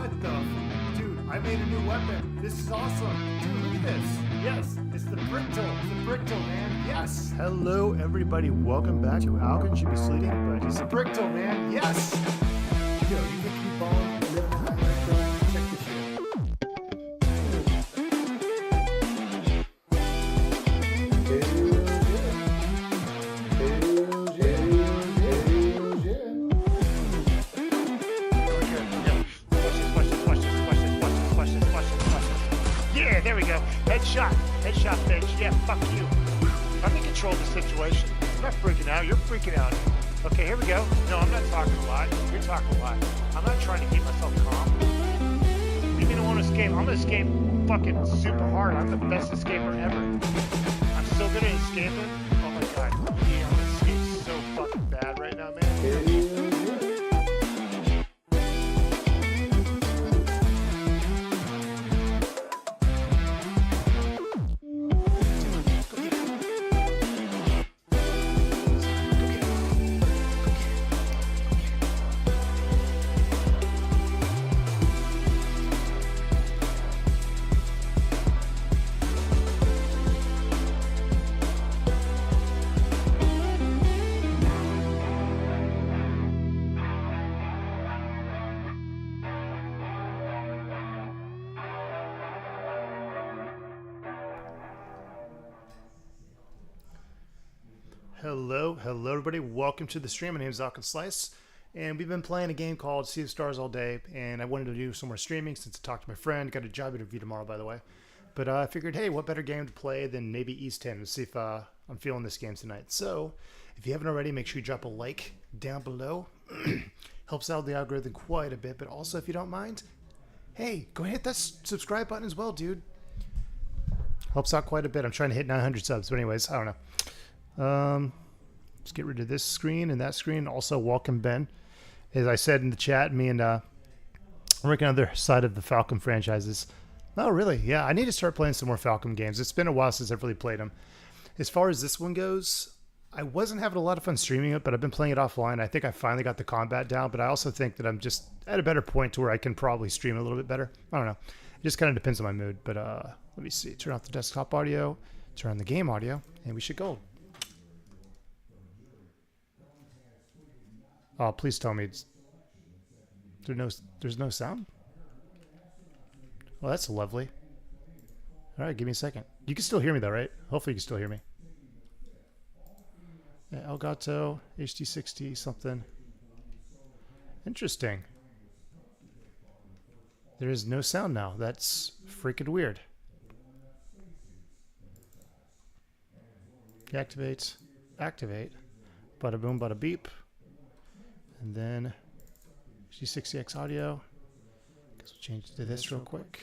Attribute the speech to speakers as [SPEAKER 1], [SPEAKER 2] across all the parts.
[SPEAKER 1] What the? Dude, I made a new weapon. This is awesome. Dude, look at this. Yes, it's the brick tool. It's the brick tool, man. Yes. Hello, everybody. Welcome back to Alkin. Should be sleeping, but it's a brick tool, man. Yes. Yo, you can keep balling, living in that brick tool. Check this shit.
[SPEAKER 2] There we go. Headshot, bitch. Yeah, fuck you. I'm in control of the situation. I'm not freaking out. You're freaking out. Okay, here we go. No, I'm not talking a lot. You're talking a lot. I'm not trying to keep myself calm. Leave me alone, escape. I'm gonna escape fucking super hard. I'm the best escaper ever. I'm so good at escaping. Oh my god. Yeah, I'm gonna escape so fucking bad right now, man.
[SPEAKER 1] Hello everybody, welcome to the stream. My name is Adol Christin, and we've been playing a game called Sea of Stars all day, and I wanted to do some more streaming since I talked to my friend. Got a job interview tomorrow, by the way, but I figured, hey, what better game to play than maybe East 10 to see if I'm feeling this game tonight. So if you haven't already, make sure you drop a like down below. Helps out the algorithm quite a bit, but also if you don't mind, hey, go ahead, hit that subscribe button as well, dude. Helps out quite a bit. I'm trying to hit 900 subs, but anyways, I don't know. Let's get rid of this screen and that screen. Also, welcome Ben. As I said in the chat, me and I'm working on the other side of the Falcon franchises. Oh, really? Yeah, I need to start playing some more Falcon games. It's been a while since I've really played them. As far as this one goes, I wasn't having a lot of fun streaming it, but I've been playing it offline. I think I finally got the combat down, but I also think that I'm just at a better point to where I can probably stream a little bit better. I don't know. It just kind of depends on my mood. But let me see. Turn off the desktop audio, turn on the game audio, and we should go. Oh, please tell me there's no sound? Well, that's lovely. All right, give me a second. You can still hear me though, right? Hopefully you can still hear me. Yeah, Elgato, HD60, something. Interesting. There is no sound now. That's freaking weird. Activate. Bada boom, bada beep. And then G60X audio. Guess we'll change it to this real quick.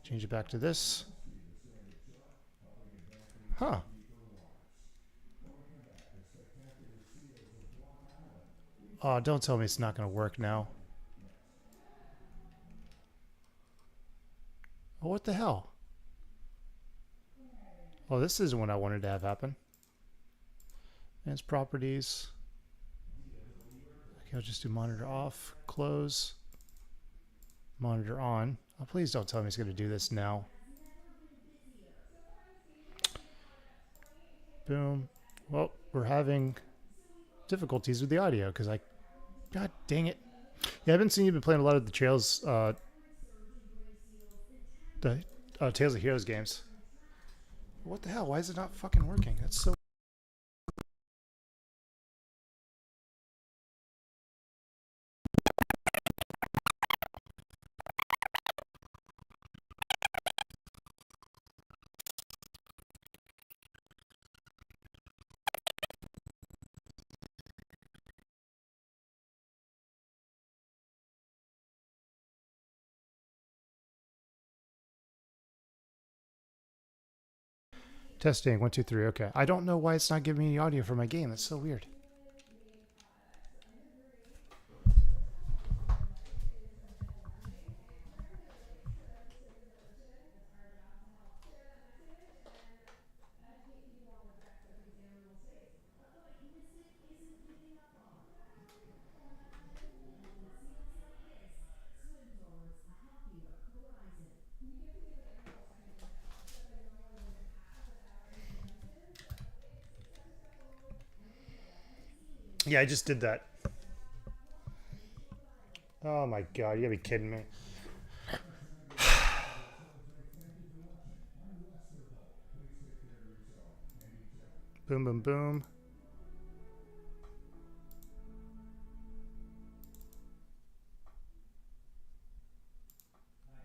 [SPEAKER 1] Change it back to this. Huh. Oh, don't tell me it's not going to work now. Oh, what the hell? Oh, this isn't what I wanted to have happen. Advanced properties. Okay, I'll just do monitor off, close, monitor on. Oh, please don't tell me it's going to do this now. Boom. Well, we're having difficulties with the audio because God dang it. Yeah, I've been seeing you've been playing a lot of the Tales of Heroes games. What the hell? Why is it not fucking working? That's so... Testing, 1, 2, 3. Okay. I don't know why it's not giving me the audio for my game. That's so weird. Yeah, I just did that. Oh my god, you gotta be kidding me. Boom, boom, boom.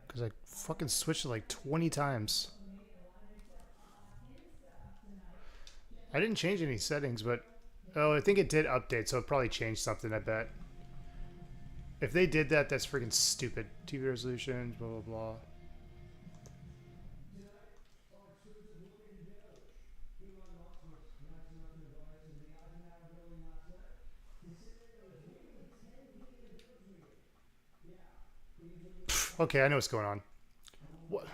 [SPEAKER 1] Because I fucking switched it like 20 times. I didn't change any settings, but... Oh, I think it did update, so it probably changed something, I bet. If they did that, that's freaking stupid. TV resolution, blah, blah, blah. Okay, I know what's going on. What?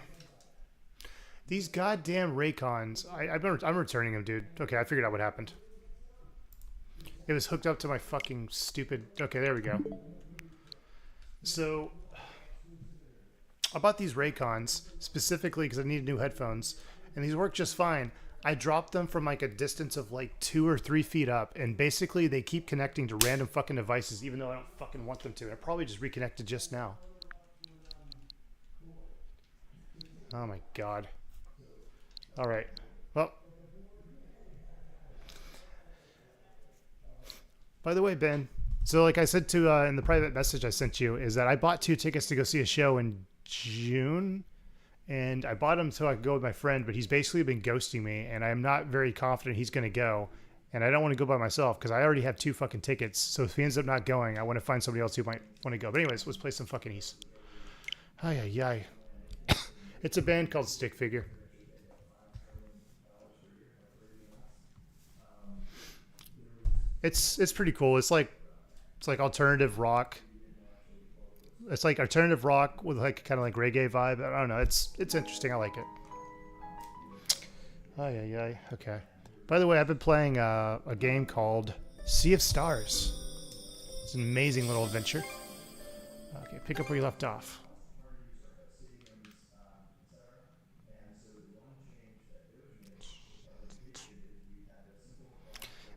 [SPEAKER 1] These goddamn Raycons. I'm returning them, dude. Okay, I figured out what happened. It was hooked up to my fucking stupid... Okay, there we go. So, I bought these Raycons specifically because I needed new headphones, and these work just fine. I dropped them from like a distance of like 2 or 3 feet up, and basically they keep connecting to random fucking devices even though I don't fucking want them to. I probably just reconnected just now. Oh my god. Alright. Well. By the way, Ben, so like I said to in the private message I sent you, is that I bought 2 tickets to go see a show in June, and I bought them so I could go with my friend, but he's basically been ghosting me, and I'm not very confident he's going to go, and I don't want to go by myself because I already have 2 fucking tickets, so if he ends up not going, I want to find somebody else who might want to go. But anyways, let's play some fucking Ease. Ay, ay, ay. It's a band called Stick Figure. It's pretty cool. It's like alternative rock. It's like alternative rock with like kind of like reggae vibe. I don't know. It's interesting. I like it. Ay, ay, ay. Okay. By the way, I've been playing a game called Sea of Stars. It's an amazing little adventure. Okay, pick up where you left off.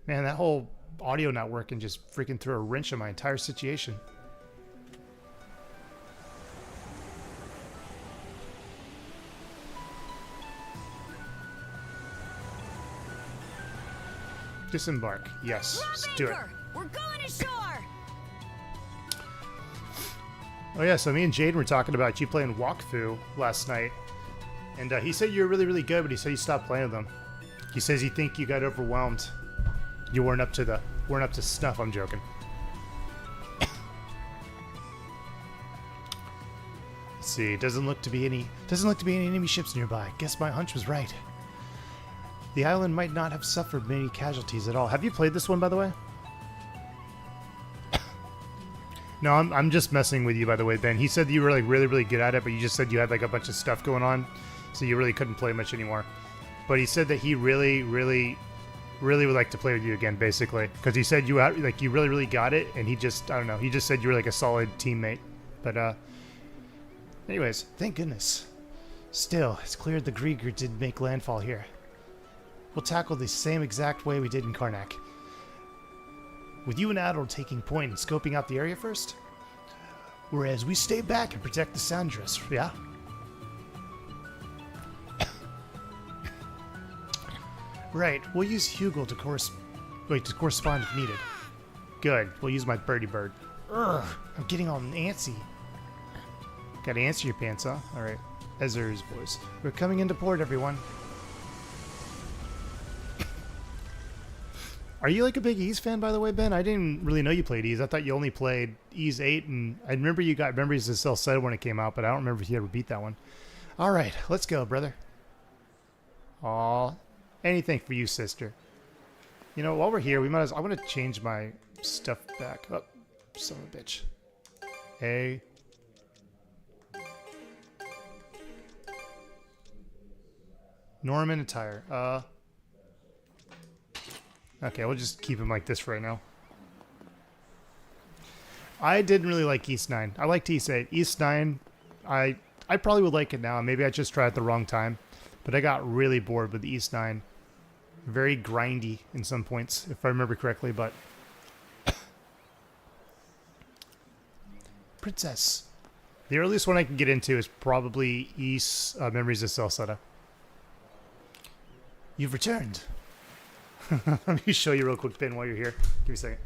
[SPEAKER 1] Man, that whole audio not working just freaking threw a wrench in my entire situation. Disembark. Yes, let's do it.
[SPEAKER 3] We're going ashore.
[SPEAKER 1] Oh yeah, so me and Jaden were talking about you playing Wakfu last night, and he said you were really, really good, but he said you stopped playing with them. He says he think you got overwhelmed. You weren't up to snuff. I'm joking. Let's see. Doesn't look to be any enemy ships nearby. Guess my hunch was right. The island might not have suffered many casualties at all. Have you played this one, by the way? No, I'm just messing with you, by the way, Ben. He said you were like really, really good at it, but you just said you had like a bunch of stuff going on, so you really couldn't play much anymore. But he said that he really, really would like to play with you again, basically, because he said you really, really got it, and he just, I don't know, he just said you were like a solid teammate. But anyways, thank goodness. Still, it's clear the Grieger did make landfall here. We'll tackle the same exact way we did in Karnak. With you and Adol taking point and scoping out the area first, whereas we stay back and protect the Sandras, yeah? Right, we'll use Hugel to correspond if needed. Good, we'll use my birdie bird. Ugh, I'm getting all antsy. Gotta answer your pants, huh? Alright, Ezra's voice. We're coming into port, everyone. Are you like a big Ease fan, by the way, Ben? I didn't really know you played Ease. I thought you only played Ease 8, and I remember you got Memories of Cell Said when it came out, but I don't remember if you ever beat that one. Alright, let's go, brother. Aw. Anything for you, sister. You know, while we're here, we might as... I want to change my stuff back. Oh, son of a bitch. Hey. Norman attire. Okay, we'll just keep him like this for right now. I didn't really like East 9. I liked East 8. East 9, I probably would like it now. Maybe I just tried at the wrong time. But I got really bored with the East 9. Very grindy in some points, if I remember correctly, but princess. The earliest one I can get into is probably East Memories of Celceta. You've returned. Let me show you real quick, Ben, while you're here. Give me a second.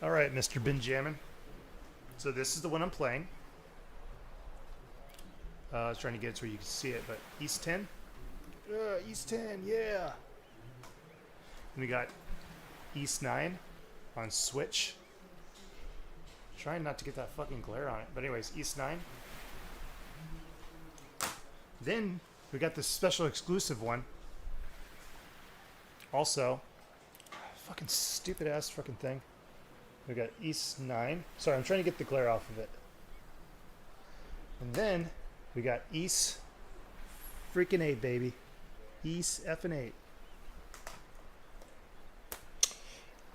[SPEAKER 1] All right, Mr. Benjamin. So this is the one I'm playing. I was trying to get it so you can see it, but East 10. East 10, yeah. And we got East 9 on Switch. Trying not to get that fucking glare on it. But anyways, East 9. Then we got this special exclusive one. Also, fucking stupid ass fucking thing. We got East 9. Sorry, I'm trying to get the glare off of it. And then we got East freaking 8, baby. East effing 8.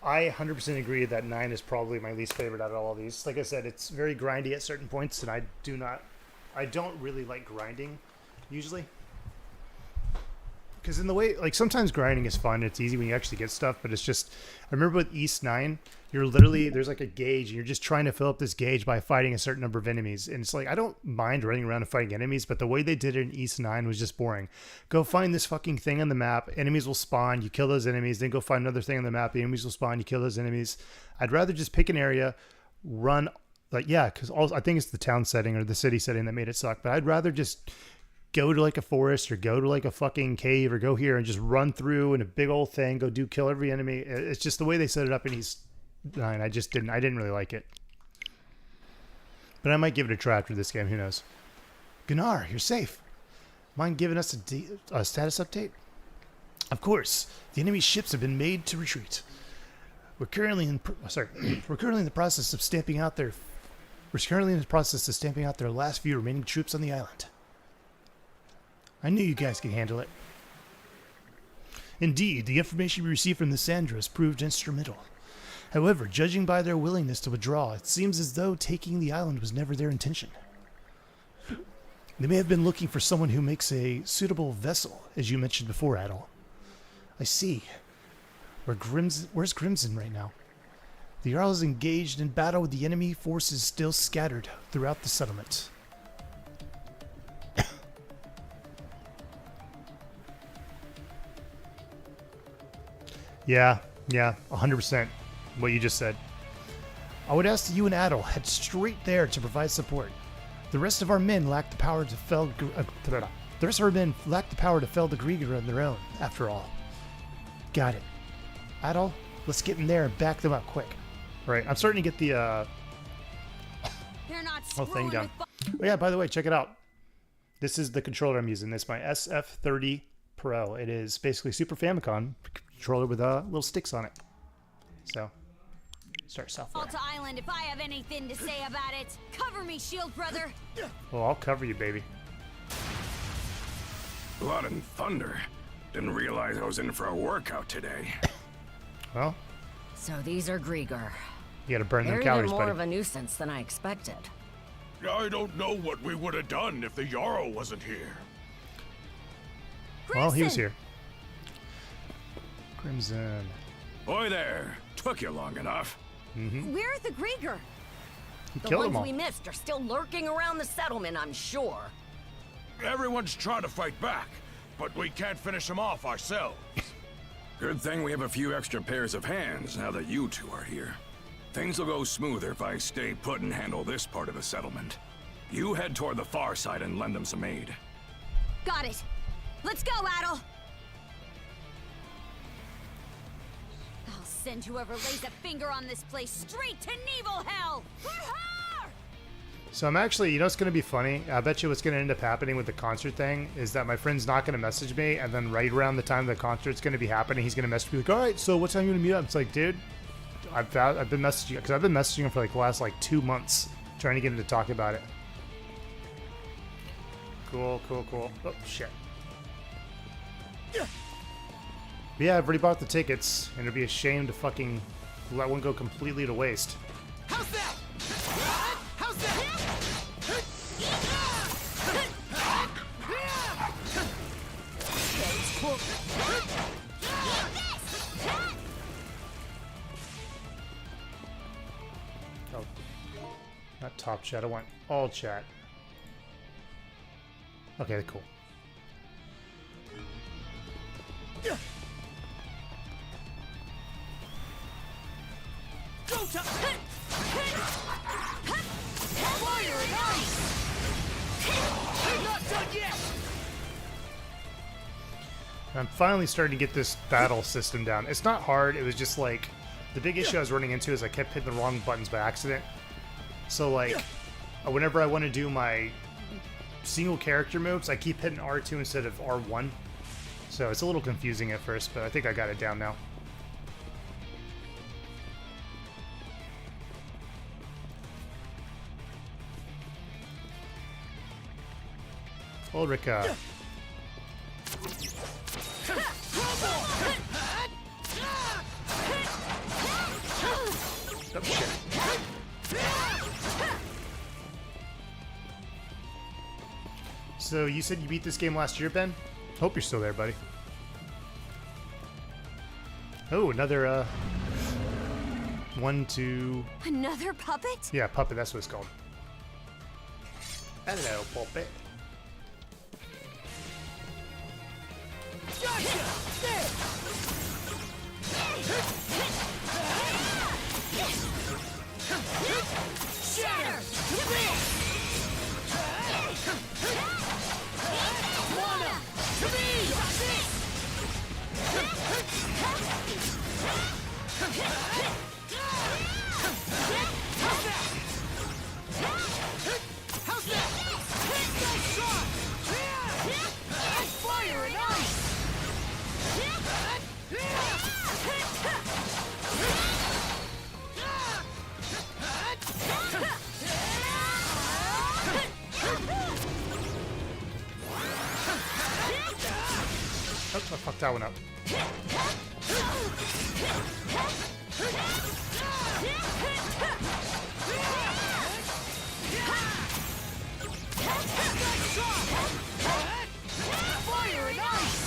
[SPEAKER 1] I 100% agree that 9 is probably my least favorite out of all of these. Like I said, it's very grindy at certain points, and I don't really like grinding usually. Because in the way, like, sometimes grinding is fun. It's easy when you actually get stuff, but it's just, I remember with East 9, you're literally, there's like a gauge, and you're just trying to fill up this gauge by fighting a certain number of enemies. And it's like, I don't mind running around and fighting enemies, but the way they did it in East 9 was just boring. Go find this fucking thing on the map, enemies will spawn, you kill those enemies, then go find another thing on the map, the enemies will spawn, you kill those enemies. I'd rather just pick an area, run, like, yeah, because I think it's the town setting or the city setting that made it suck, but I'd rather just go to like a forest or go to like a fucking cave or go here and just run through in a big old thing, kill every enemy. It's just the way they set it up in East 9. I didn't really like it. But I might give it a try after this game, who knows. Gunnar, you're safe. Mind giving us a status update? Of course. The enemy ships have been made to retreat. We're currently in the process of stamping out their last few remaining troops on the island. I knew you guys could handle it. Indeed, the information we received from the Sandras proved instrumental. However, judging by their willingness to withdraw, it seems as though taking the island was never their intention. They may have been looking for someone who makes a suitable vessel, as you mentioned before, Adol. I see. Where's Crimson right now? The Jarl is engaged in battle with the enemy forces still scattered throughout the settlement. Yeah, 100% what you just said. I would ask that you and Adol head straight there to provide support. The rest of our men lack the power to fell the Grieger on their own, after all. Got it. Adol, let's get in there and back them up quick. Right, I'm starting to get the whole thing done. Oh yeah, by the way, check it out. This is the controller I'm using. This is my SF30 Pro. It is basically Super Famicom controller with little sticks on it. So, start software.
[SPEAKER 3] Alta Island, if I have anything to say about it, cover me, shield brother.
[SPEAKER 1] Well, I'll cover you, baby.
[SPEAKER 4] Blood and thunder. Didn't realize I was in for a workout today.
[SPEAKER 1] Well,
[SPEAKER 3] So these are Grieger.
[SPEAKER 1] you gotta burn them
[SPEAKER 3] They're
[SPEAKER 1] calories,
[SPEAKER 3] even more
[SPEAKER 1] buddy.
[SPEAKER 3] of a nuisance than I expected.
[SPEAKER 4] I don't know what we would have done if the Jarl wasn't here.
[SPEAKER 1] Well, he was
[SPEAKER 3] Crimson!
[SPEAKER 1] here. Crimson.
[SPEAKER 4] Boy there, took you long enough.
[SPEAKER 3] Where are the Grieger?
[SPEAKER 1] He
[SPEAKER 3] The
[SPEAKER 1] killed
[SPEAKER 3] ones
[SPEAKER 1] them all.
[SPEAKER 3] we missed are still lurking around the settlement, I'm sure.
[SPEAKER 4] Everyone's trying to fight back, but we can't finish them off ourselves. Good thing we have a few extra pairs of hands now that you two are here. Things will go smoother if I stay put and handle this part of the settlement. You head toward the far side and lend them some aid.
[SPEAKER 3] Got it. Let's go, Adol. I'll send whoever lays a finger on this place straight to Nevil Hell.
[SPEAKER 1] So I'm actually, you know what's going to be funny? I bet you what's going to end up happening with the concert thing is that my friend's not going to message me, and then right around the time the concert's going to be happening, he's going to message me like, all right, so what time are you going to meet up? It's like, dude, I've been messaging, because I've been messaging him for like the last like 2 months, trying to get him to talk about it. Cool. Oh, shit. But yeah, I've already bought the tickets, and it'd be a shame to fucking let one go completely to waste.
[SPEAKER 5] How's that? How's that?
[SPEAKER 1] Oh, not top chat. I want all chat. Okay, cool. I'm finally starting to get this battle system down. It's not hard. It was just like the big issue I was running into is I kept hitting the wrong buttons by accident. So like whenever I want to do my single character moves, I keep hitting R2 instead of R1. So it's a little confusing at first, but I think I got it down now. Ulrika. Oh, shit. So you said you beat this game last year, Ben? Hope you're still there, buddy. Oh, another, 1, 2...
[SPEAKER 3] Another puppet?
[SPEAKER 1] Yeah, puppet, that's what it's called. Hello, puppet.
[SPEAKER 3] Shatter! Fire and ice!
[SPEAKER 1] Oh, I fucked that one up.
[SPEAKER 3] Fire and ice!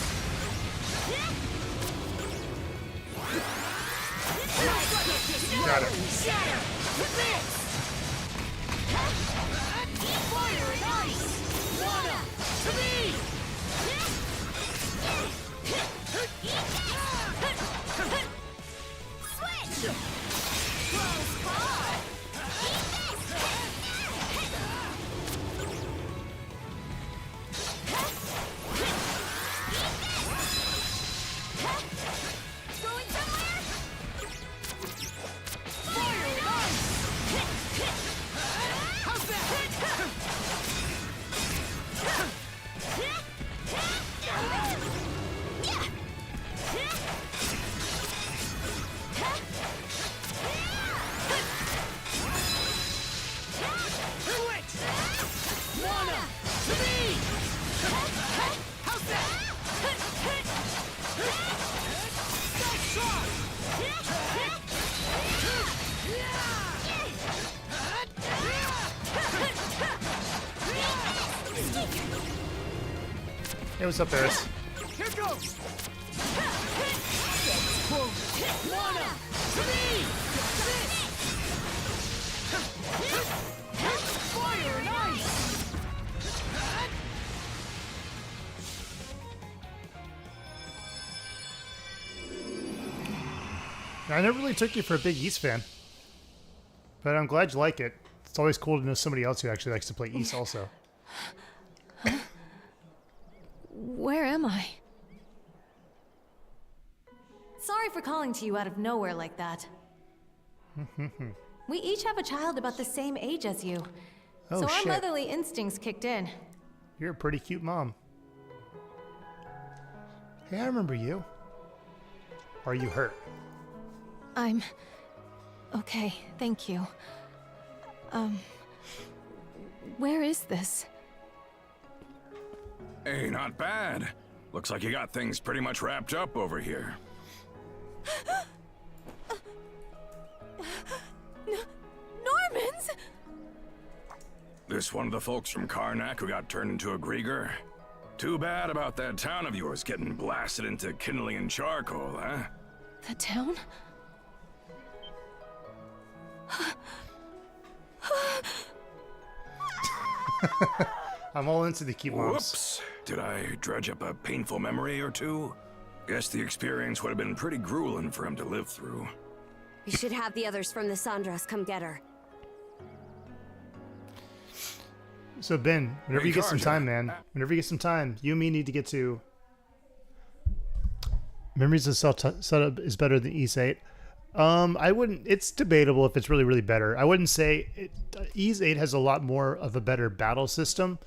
[SPEAKER 1] Got it.
[SPEAKER 3] Shatter! Fire and ice! Wanna! To me! Switch! Close call! Going somewhere? Fire and ice! How's that?
[SPEAKER 1] Hey, what's up, Eris?
[SPEAKER 3] Here goes! Wanna! To me! Fire and ice!
[SPEAKER 1] I never really took you for a big East fan, but I'm glad you like it. It's always cool to know somebody else who actually likes to play East also.
[SPEAKER 5] Where am I? Sorry for calling to you out of nowhere like that. We each have a child about the same age as you.
[SPEAKER 1] Oh,
[SPEAKER 5] so our
[SPEAKER 1] shit.
[SPEAKER 5] motherly instincts kicked in.
[SPEAKER 1] You're a pretty cute mom. Hey, I remember you. Are you hurt?
[SPEAKER 5] I'm... okay, thank you. Where is this?
[SPEAKER 4] Hey, not bad. Looks like you got things pretty much wrapped up over here.
[SPEAKER 5] Normans!
[SPEAKER 4] This one of the folks from Karnak who got turned into a Grieger? Too bad about that town of yours getting blasted into kindling and charcoal, huh?
[SPEAKER 5] The town?
[SPEAKER 1] I'm all into the keep moms.
[SPEAKER 4] Whoops. Did I dredge up a painful memory or two? Guess the experience would have been pretty grueling for him to live through.
[SPEAKER 3] We should have the others from the Sandras come get her.
[SPEAKER 1] So Ben, whenever
[SPEAKER 4] Hey,
[SPEAKER 1] you get some
[SPEAKER 4] Karja.
[SPEAKER 1] time, man, whenever you get some time, you and me need to get to. Memories of Self setup is better than Ease 8. I wouldn't. It's debatable if it's really, really better. I wouldn't say it, Ease 8 has a lot more of a better battle system.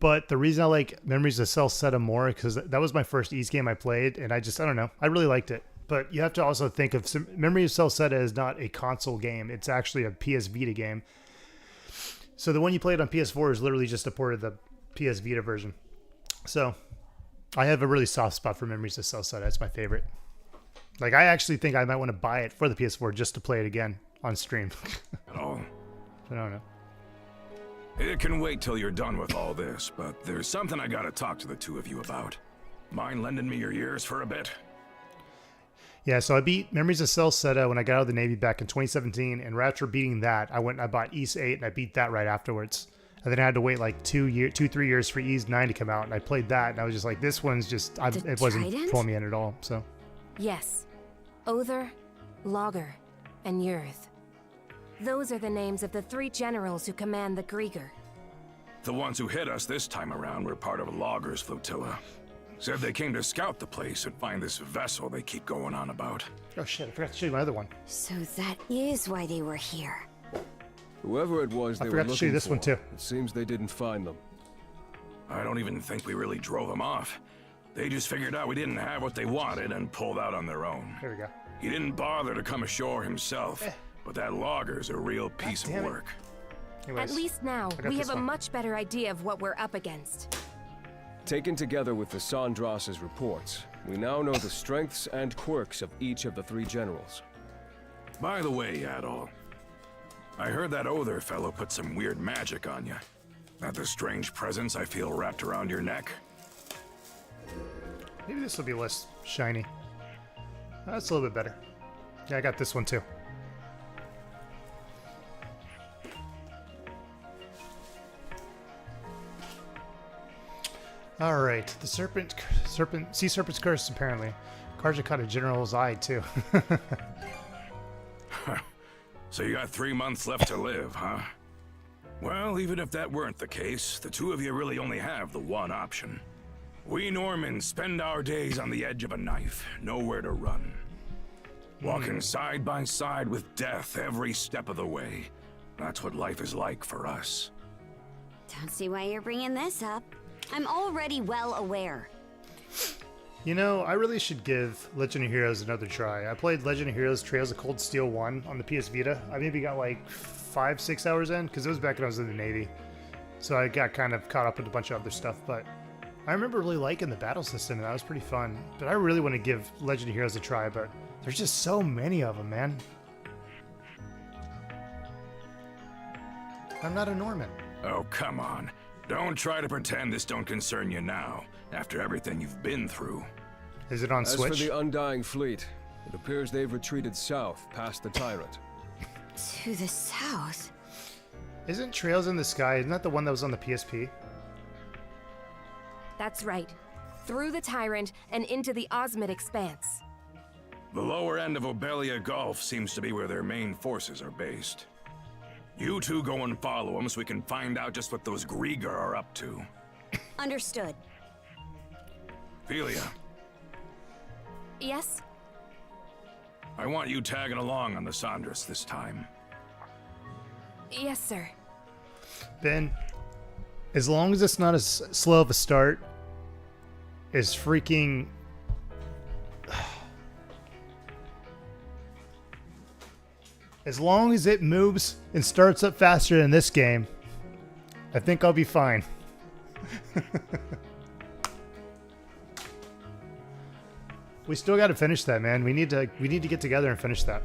[SPEAKER 1] But the reason I like Memories of Self Setup more because that was my first Ease game I played, and I don't know. I really liked it. But you have to also think of Memory of Self Setup is not a console game. It's actually a PS Vita game. So the one you played on PS4 is literally just a port of the PS Vita version. So I have a really soft spot for Memories of Self Setup. That's my favorite. Like, I actually think I might want to buy it for the PS4 just to play it again on stream.
[SPEAKER 4] At all.
[SPEAKER 1] I don't know.
[SPEAKER 4] It can wait till you're done with all this, but there's something I gotta talk to the two of you about. Mind lending me your ears for a bit?
[SPEAKER 1] Yeah, so I beat Memories of Cell Seta when I got out of the Navy back in 2017, and right after beating that, I went and I bought Ease 8, and I beat that right afterwards. And then I had to wait like 3 years for Ease 9 to come out, and I played that, and I was just like, this one's just, it wasn't
[SPEAKER 3] Trident?
[SPEAKER 1] pulling me in at all, so.
[SPEAKER 6] Yes. Other, Logger, and Yurth. Those are the names of the 3 generals who command the Grieger.
[SPEAKER 4] The ones who hit us this time around were part of a logger's flotilla. Said they came to scout the place and find this vessel they keep going on about.
[SPEAKER 1] Oh shit, I forgot to show you my other one.
[SPEAKER 3] So that is why they were here.
[SPEAKER 7] Whoever it was
[SPEAKER 1] I
[SPEAKER 7] they were
[SPEAKER 1] forgot to show you
[SPEAKER 7] looking
[SPEAKER 1] this
[SPEAKER 7] for,
[SPEAKER 1] one too.
[SPEAKER 7] it seems they didn't find them.
[SPEAKER 4] I don't even think we really drove them off. They just figured out we didn't have what they wanted and pulled out on their own.
[SPEAKER 1] There we go.
[SPEAKER 4] He didn't bother to come ashore himself, but that logger's a real piece of
[SPEAKER 1] damn it.
[SPEAKER 4] work.
[SPEAKER 1] Anyways,
[SPEAKER 6] At least now,
[SPEAKER 1] I got
[SPEAKER 6] we
[SPEAKER 1] this
[SPEAKER 6] have a
[SPEAKER 1] one.
[SPEAKER 6] much better idea of what we're up against.
[SPEAKER 7] Taken together with the Sandras's reports, we now know the strengths and quirks of each of the 3 generals.
[SPEAKER 4] By the way, Adol, I heard that Other fellow put some weird magic on you. That the strange presence I feel wrapped around your neck?
[SPEAKER 1] Maybe this will be less shiny. That's a little bit better. Yeah, I got this one too. All right, the sea serpent's curse apparently. Karja caught a general's eye too.
[SPEAKER 4] So you got 3 months left to live, huh? Well, even if that weren't the case, the two of you really only have the one option. We Normans spend our days on the edge of a knife, nowhere to run. Walking side by side with death every step of the way. That's what life is like for us.
[SPEAKER 3] Don't see why you're bringing this up. I'm already well aware.
[SPEAKER 1] You know, I really should give Legend of Heroes another try. I played Legend of Heroes Trails of Cold Steel 1 on the PS Vita. I maybe got like 5-6 hours in, because it was back when I was in the Navy. So I got kind of caught up with a bunch of other stuff, but I remember really liking the battle system, and that was pretty fun. But I really want to give Legend of Heroes a try, but there's just so many of them, man. I'm not a Norman.
[SPEAKER 4] Oh, come on. Don't try to pretend this don't concern you now, after everything you've been through.
[SPEAKER 1] Is it on
[SPEAKER 7] As
[SPEAKER 1] Switch?
[SPEAKER 7] for the Undying Fleet, it appears they've retreated south past the Tyrant.
[SPEAKER 3] To the south?
[SPEAKER 1] Isn't Trails in the Sky, isn't that the one that was on the PSP?
[SPEAKER 6] That's right. Through the Tyrant and into the Osmid Expanse.
[SPEAKER 4] The lower end of Obelia Gulf seems to be where their main forces are based. You two go and follow them so we can find out just what those Grieger are up to.
[SPEAKER 3] Understood.
[SPEAKER 4] Philia,
[SPEAKER 6] Yes?
[SPEAKER 4] I want you tagging along on the Sandras this time.
[SPEAKER 6] Yes, sir.
[SPEAKER 1] Ben, as long as it's not as slow of a start as freaking... As long as it moves and starts up faster than this game, I think I'll be fine. We still got to finish that, man. We need to get together and finish that.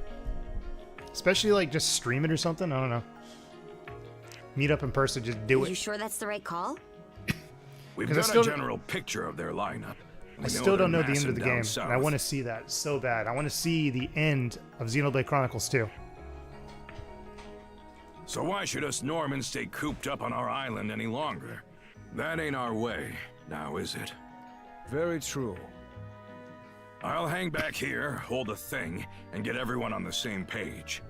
[SPEAKER 1] Especially like just stream it or something. I don't know. Meet up in person, just do
[SPEAKER 3] Are you
[SPEAKER 1] it.
[SPEAKER 3] sure that's the right call?
[SPEAKER 4] We've
[SPEAKER 1] 'Cause I
[SPEAKER 4] got
[SPEAKER 1] still-
[SPEAKER 4] a general picture of their lineup.
[SPEAKER 1] I still don't know the end of the game,
[SPEAKER 4] South.
[SPEAKER 1] and I want to see that so bad. I want to see the end of Xenoblade Chronicles 2.
[SPEAKER 4] So why should us Normans stay cooped up on our island any longer? That ain't our way, now is it?
[SPEAKER 7] Very true.
[SPEAKER 4] I'll hang back here, hold a thing, and get everyone on the same page.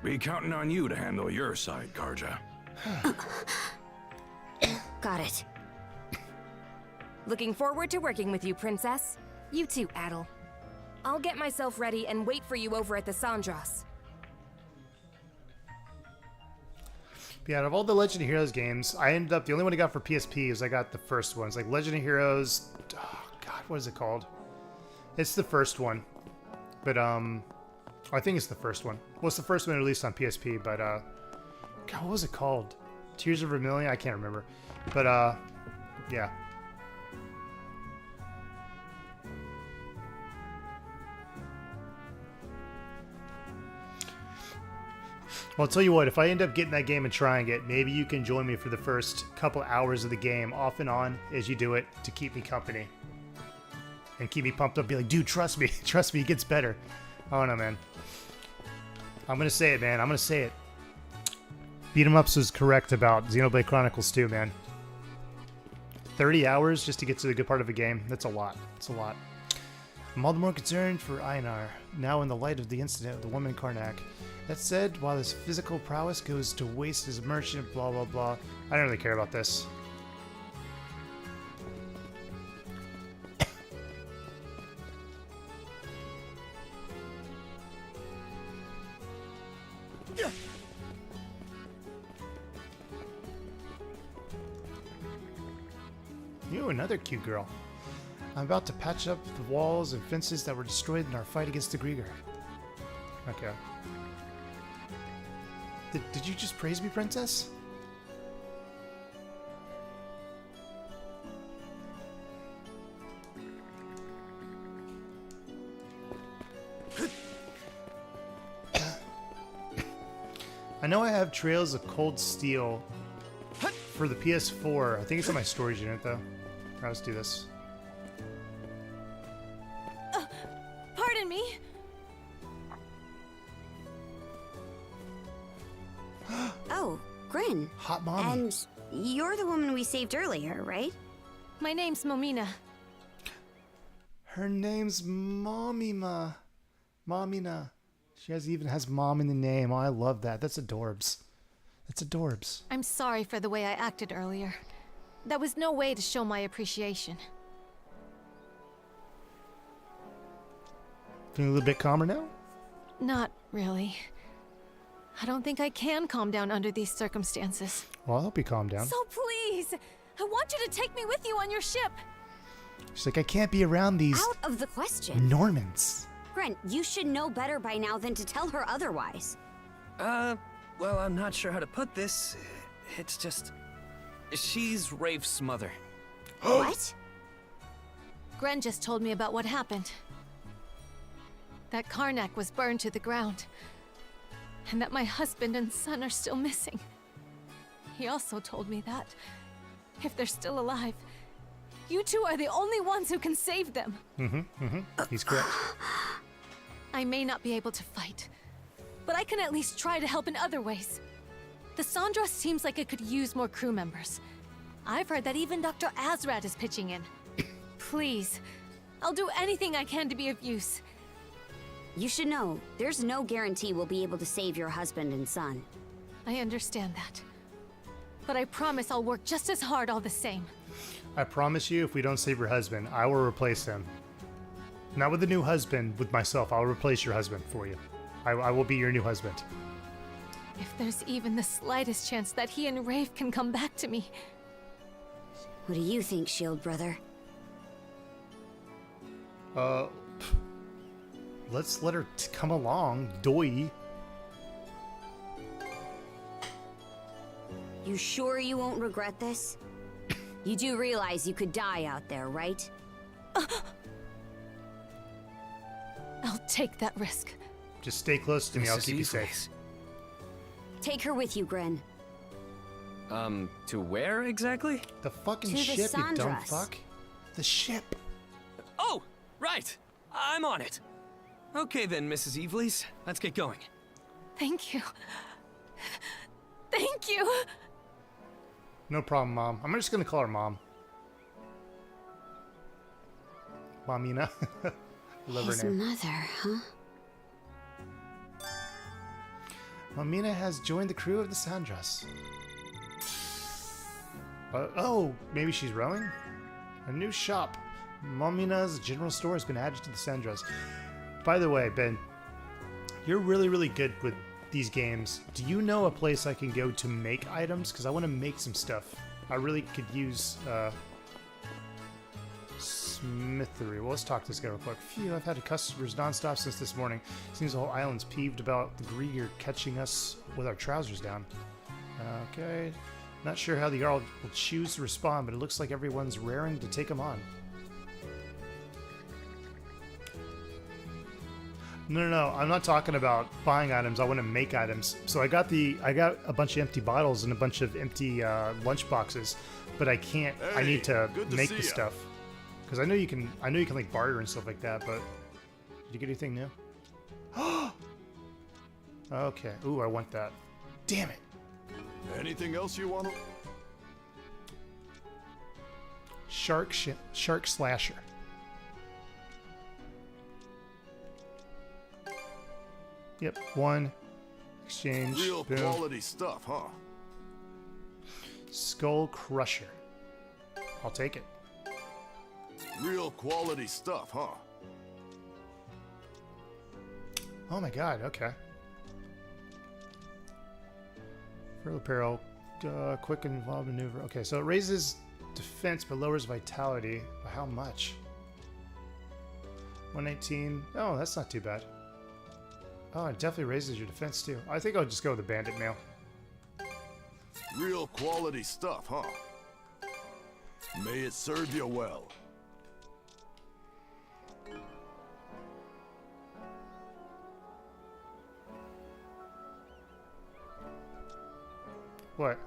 [SPEAKER 4] Be counting on you to handle your side, Karja.
[SPEAKER 6] Got it. Looking forward to working with you, Princess. You too, Adol. I'll get myself ready and wait for you over at the Sandras.
[SPEAKER 1] Yeah, out of all the Legend of Heroes games, I ended up, the only one I got for PSP is I got the first one. It's like Legend of Heroes, oh god, what is it called? It's the first one. But, I think it's the first one. Well, it's the first one released on PSP, but, god, what was it called? Tears of Vermilion? I can't remember. But, yeah. Well, I'll tell you what, if I end up getting that game and trying it, maybe you can join me for the first couple hours of the game, off and on, as you do it, to keep me company. And keep me pumped up, be like, dude, trust me, it gets better. I don't know, man. I'm gonna say it, man, I'm gonna say it. Beat 'em Ups was correct about Xenoblade Chronicles 2, man. 30 hours just to get to the good part of a game, that's a lot, it's a lot. I'm all the more concerned for Einar, now in the light of the incident with the woman Karnak. That said, while his physical prowess goes to waste as a merchant, blah blah blah, I don't really care about this. You, another cute girl. I'm about to patch up the walls and fences that were destroyed in our fight against the Grieger. Okay. Did you just praise me, Princess? I know I have Trails of Cold Steel for the PS4. I think it's on my storage unit, though. Alright, let's do this.
[SPEAKER 5] Pardon me?
[SPEAKER 8] Oh, Grin.
[SPEAKER 1] Hot mommy.
[SPEAKER 8] And you're the woman we saved earlier, right?
[SPEAKER 5] My name's Momina.
[SPEAKER 1] Her name's Momina. Momina. She even has mom in the name. Oh, I love that. That's adorbs. That's adorbs.
[SPEAKER 5] I'm sorry for the way I acted earlier. That was no way to show my appreciation.
[SPEAKER 1] Feeling a little bit calmer now?
[SPEAKER 5] Not really. I don't think I can calm down under these circumstances.
[SPEAKER 1] Well, I'll help you calm down.
[SPEAKER 5] So please, I want you to take me with you on your ship.
[SPEAKER 1] She's like, I can't be around these
[SPEAKER 8] Out of the question.
[SPEAKER 1] Normans.
[SPEAKER 8] Grin, you should know better by now than to tell her otherwise.
[SPEAKER 9] Well, I'm not sure how to put this. It's just... She's Rafe's mother.
[SPEAKER 8] What?
[SPEAKER 5] Gren just told me about what happened. That Karnak was burned to the ground. And that my husband and son are still missing. He also told me that, if they're still alive, you two are the only ones who can save them.
[SPEAKER 1] He's correct.
[SPEAKER 5] I may not be able to fight, but I can at least try to help in other ways. The Sandra seems like it could use more crew members. I've heard that even Dr. Azrad is pitching in. Please, I'll do anything I can to be of use.
[SPEAKER 8] You should know, there's no guarantee we'll be able to save your husband and son.
[SPEAKER 5] I understand that. But I promise I'll work just as hard all the same.
[SPEAKER 1] I promise you, if we don't save your husband, I will replace him. Not with a new husband, with myself. I'll replace your husband for you. I will be your new husband.
[SPEAKER 5] If there's even the slightest chance that he and Rafe can come back to me.
[SPEAKER 8] What do you think, Shield Brother?
[SPEAKER 1] Let's let her come along, doy.
[SPEAKER 8] You sure you won't regret this? You do realize you could die out there, right?
[SPEAKER 5] I'll take that risk.
[SPEAKER 1] Just stay close to me. I'll keep you safe.
[SPEAKER 8] Take her with you, Gren.
[SPEAKER 9] To where exactly?
[SPEAKER 1] The fucking
[SPEAKER 8] To the
[SPEAKER 1] ship, you dumb
[SPEAKER 8] Sandras.
[SPEAKER 1] fuck. The ship.
[SPEAKER 9] Oh, right! I'm on it! Okay then, Mrs. Evelys, let's get going.
[SPEAKER 5] Thank you. Thank you.
[SPEAKER 1] No problem, Mom. I'm just gonna call her Mom. Momina. Love
[SPEAKER 8] His
[SPEAKER 1] her name.
[SPEAKER 8] mother, huh?
[SPEAKER 1] Momina has joined the crew of the Sandras. Oh, maybe she's rowing? A new shop. Momina's general store has been added to the Sandras. By the way, Ben, you're really, really good with these games. Do you know a place I can go to make items? Because I want to make some stuff. I really could use smithery. Well, let's talk to this guy real quick. Phew, I've had customers nonstop since this morning. Seems the whole island's peeved about the Grieger catching us with our trousers down. Okay. Not sure how the Jarl will choose to respond, but it looks like everyone's raring to take him on. No, I'm not talking about buying items. I want to make items. So I got a bunch of empty bottles and a bunch of empty lunch boxes, but I can't.
[SPEAKER 4] Hey,
[SPEAKER 1] I need to
[SPEAKER 4] good to
[SPEAKER 1] make
[SPEAKER 4] see
[SPEAKER 1] the
[SPEAKER 4] ya.
[SPEAKER 1] stuff because I know you can like barter and stuff like that. But did you get anything new? Okay. Ooh, I want that. Damn it.
[SPEAKER 4] Anything else you want to...
[SPEAKER 1] Shark slasher. Yep, one. Exchange.
[SPEAKER 4] Real
[SPEAKER 1] Boom.
[SPEAKER 4] quality stuff, huh?
[SPEAKER 1] Skull crusher. I'll take it.
[SPEAKER 4] Real quality stuff, huh?
[SPEAKER 1] Oh my god, okay. Further apparel. Quick and involved maneuver. Okay, so it raises defense but lowers vitality. By how much? 119. Oh, that's not too bad. Oh, it definitely raises your defense too. I think I'll just go with the bandit mail.
[SPEAKER 4] Real quality stuff, huh? May it serve you well.
[SPEAKER 1] What?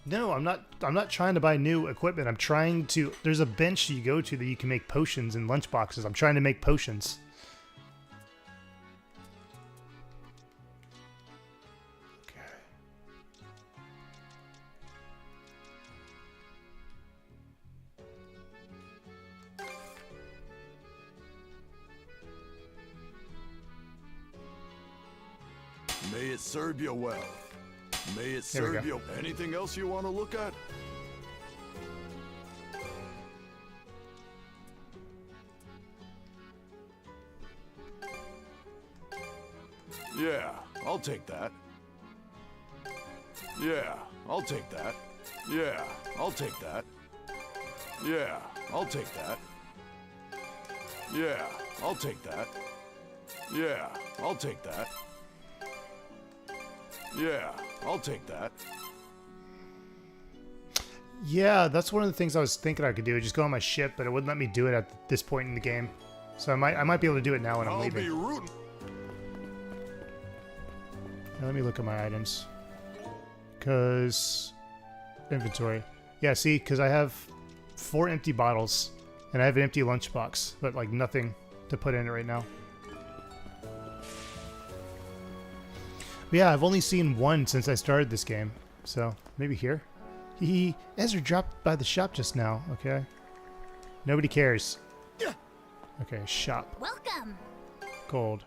[SPEAKER 1] No, I'm not trying to buy new equipment. I'm trying to... There's a bench you go to that you can make potions and lunch boxes. I'm trying to make potions. Okay.
[SPEAKER 4] May it serve you well. May it
[SPEAKER 1] There we
[SPEAKER 4] serve
[SPEAKER 1] go.
[SPEAKER 4] you. Anything else you want to look at? Yeah, I'll take that. Yeah, I'll take that. Yeah, I'll take that. Yeah, I'll take that. Yeah, I'll take that. Yeah, I'll take that. Yeah, I'll take that.
[SPEAKER 1] Yeah, that's one of the things I was thinking I could do. Just go on my ship, but it wouldn't let me do it at this point in the game. So I might be able to do it now when I'm
[SPEAKER 4] I'll
[SPEAKER 1] leaving.
[SPEAKER 4] be rooting.
[SPEAKER 1] Now let me look at my items. Because... Inventory. Yeah, see, because I have 4 empty bottles. And I have an empty lunchbox. But, like, nothing to put in it right now. But yeah, I've only seen one since I started this game. So, maybe here? Ezra dropped by the shop just now, okay? Nobody cares. Okay, shop.
[SPEAKER 3] Welcome.
[SPEAKER 1] Gold.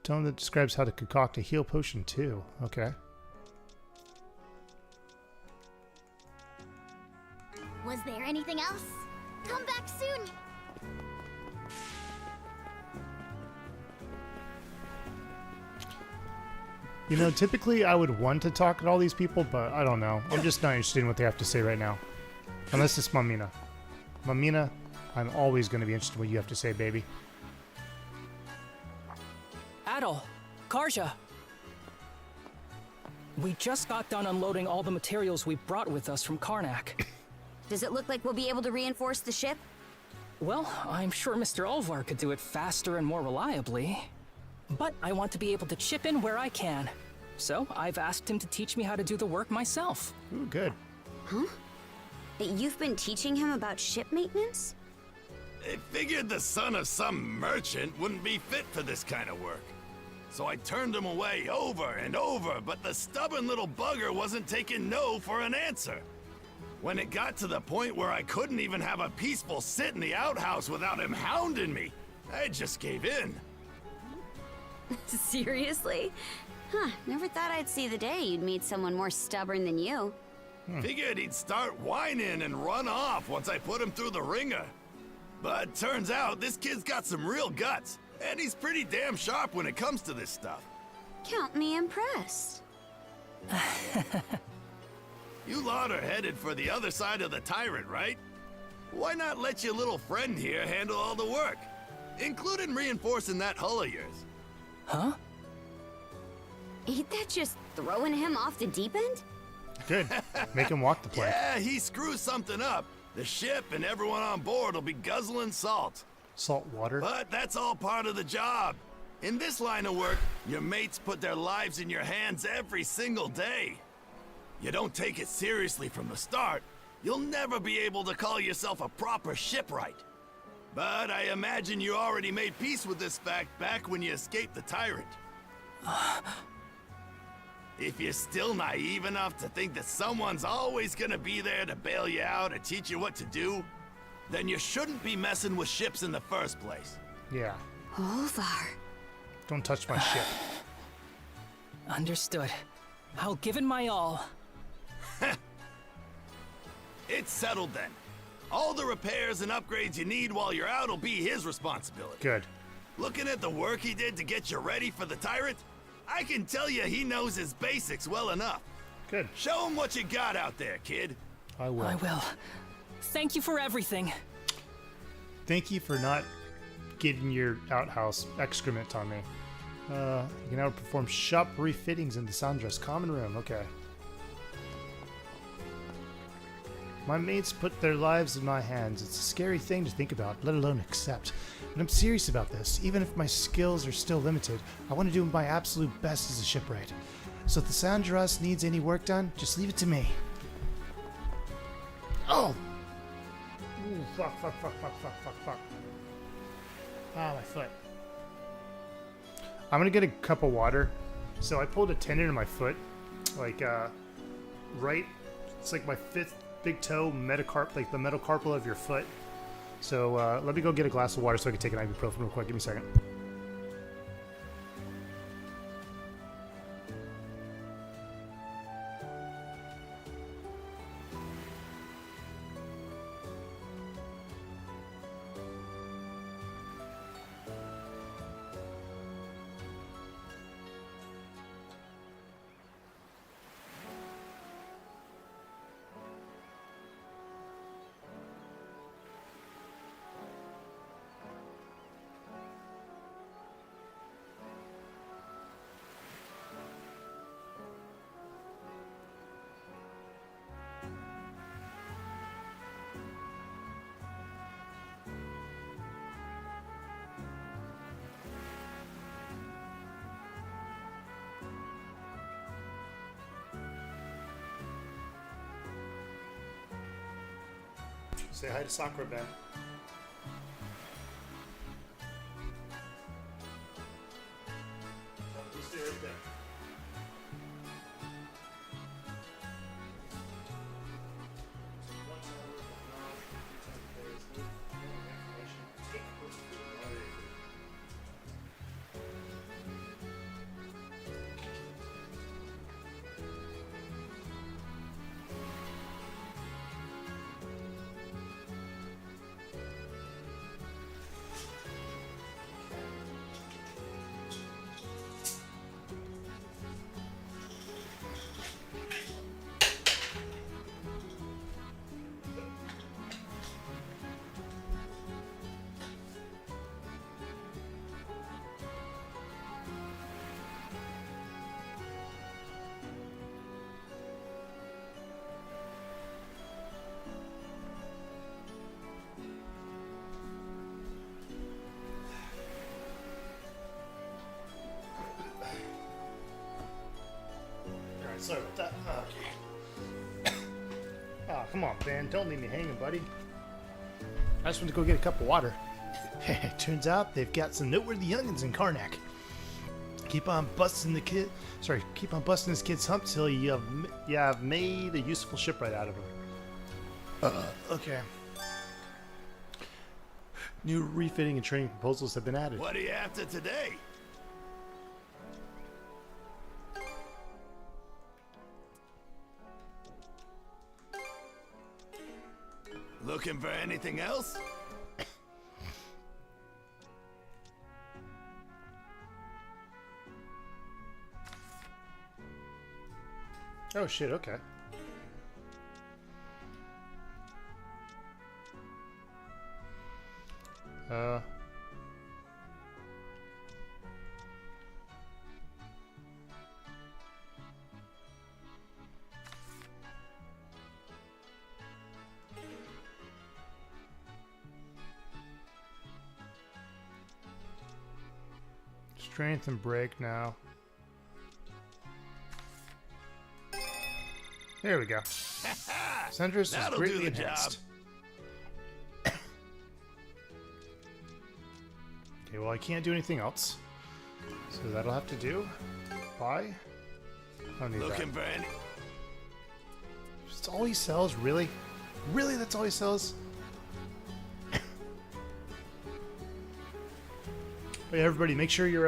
[SPEAKER 1] Tome that describes how to concoct a heal potion too. Okay.
[SPEAKER 3] Was there anything else? Come back soon.
[SPEAKER 1] You know, typically I would want to talk to all these people, but I don't know. I'm just not interested in what they have to say right now. Unless it's Mamina. Mamina, I'm always going to be interested in what you have to say, baby.
[SPEAKER 10] Adol, Karja. We just got done unloading all the materials we brought with us from Karnak.
[SPEAKER 8] Does it look like we'll be able to reinforce the ship?
[SPEAKER 10] Well, I'm sure Mr. Olvar could do it faster and more reliably. But I want to be able to chip in where I can. So I've asked him to teach me how to do the work myself.
[SPEAKER 1] Ooh, good.
[SPEAKER 8] Huh? You've been teaching him about ship maintenance?
[SPEAKER 11] They figured the son of some merchant wouldn't be fit for this kind of work. So I turned him away over and over, but the stubborn little bugger wasn't taking no for an answer. When it got to the point where I couldn't even have a peaceful sit in the outhouse without him hounding me, I just gave in.
[SPEAKER 8] Seriously? Huh, never thought I'd see the day you'd meet someone more stubborn than you.
[SPEAKER 11] Figured he'd start whining and run off once I put him through the ringer. But turns out this kid's got some real guts, and he's pretty damn sharp when it comes to this stuff.
[SPEAKER 8] Count me impressed.
[SPEAKER 11] You lot are headed for the other side of the tyrant, right? Why not let your little friend here handle all the work, including reinforcing that hull of yours?
[SPEAKER 10] Huh?
[SPEAKER 8] Ain't that just throwing him off the deep end?
[SPEAKER 1] Good. Make him walk the plank.
[SPEAKER 11] Yeah, he screws something up. The ship and everyone on board will be guzzling salt.
[SPEAKER 1] Salt water.
[SPEAKER 11] But that's all part of the job. In this line of work, your mates put their lives in your hands every single day. You don't take it seriously from the start, you'll never be able to call yourself a proper shipwright. But I imagine you already made peace with this fact back when you escaped the tyrant. If you're still naive enough to think that someone's always gonna be there to bail you out or teach you what to do, then you shouldn't be messing with ships in the first place.
[SPEAKER 1] Yeah.
[SPEAKER 8] Olvar.
[SPEAKER 1] Don't touch my ship.
[SPEAKER 10] Understood. I'll give it my all.
[SPEAKER 11] It's settled then. All the repairs and upgrades you need while you're out will be his responsibility.
[SPEAKER 1] Good.
[SPEAKER 11] Looking at the work he did to get you ready for the tyrant, I can tell you he knows his basics well enough.
[SPEAKER 1] Good.
[SPEAKER 11] Show him what you got out there, kid.
[SPEAKER 1] I will.
[SPEAKER 10] I will. Thank you for everything.
[SPEAKER 1] Thank you for not getting your outhouse excrement on me. You can now perform shop refittings in the Sandra's common room. Okay. My mates put their lives in my hands. It's a scary thing to think about, let alone accept. But I'm serious about this. Even if my skills are still limited, I want to do my absolute best as a shipwright. So if the Sandras needs any work done, just leave it to me. Oh! Ooh, fuck. Ah, my foot. I'm gonna get a cup of water. So I pulled a tendon in my foot. Like, right... It's like my fifth big toe, like the metacarpal of your foot. So let me go get a glass of water so I can take an ibuprofen real quick. Give me a second. Say hi to Sakura, Ben. Just stay right there. Come on, Ben. Don't leave me hanging, buddy. I just want to go get a cup of water. Turns out they've got some noteworthy youngins in Karnak. Keep on busting this kid's hump till you have made a useful shipwright out of him. Okay. New refitting and training proposals have been added.
[SPEAKER 11] What are you after today? Looking for anything else?
[SPEAKER 1] Oh shit, okay. Strength and break now. There we go. Sundress is
[SPEAKER 11] That'll
[SPEAKER 1] greatly
[SPEAKER 11] do the
[SPEAKER 1] enhanced. Okay, well I can't do anything else. So that'll have to do. Buy. I don't need
[SPEAKER 11] Looking
[SPEAKER 1] that.
[SPEAKER 11] for any?
[SPEAKER 1] That's all he sells, really? Really, that's all he sells? Hey everybody, make sure you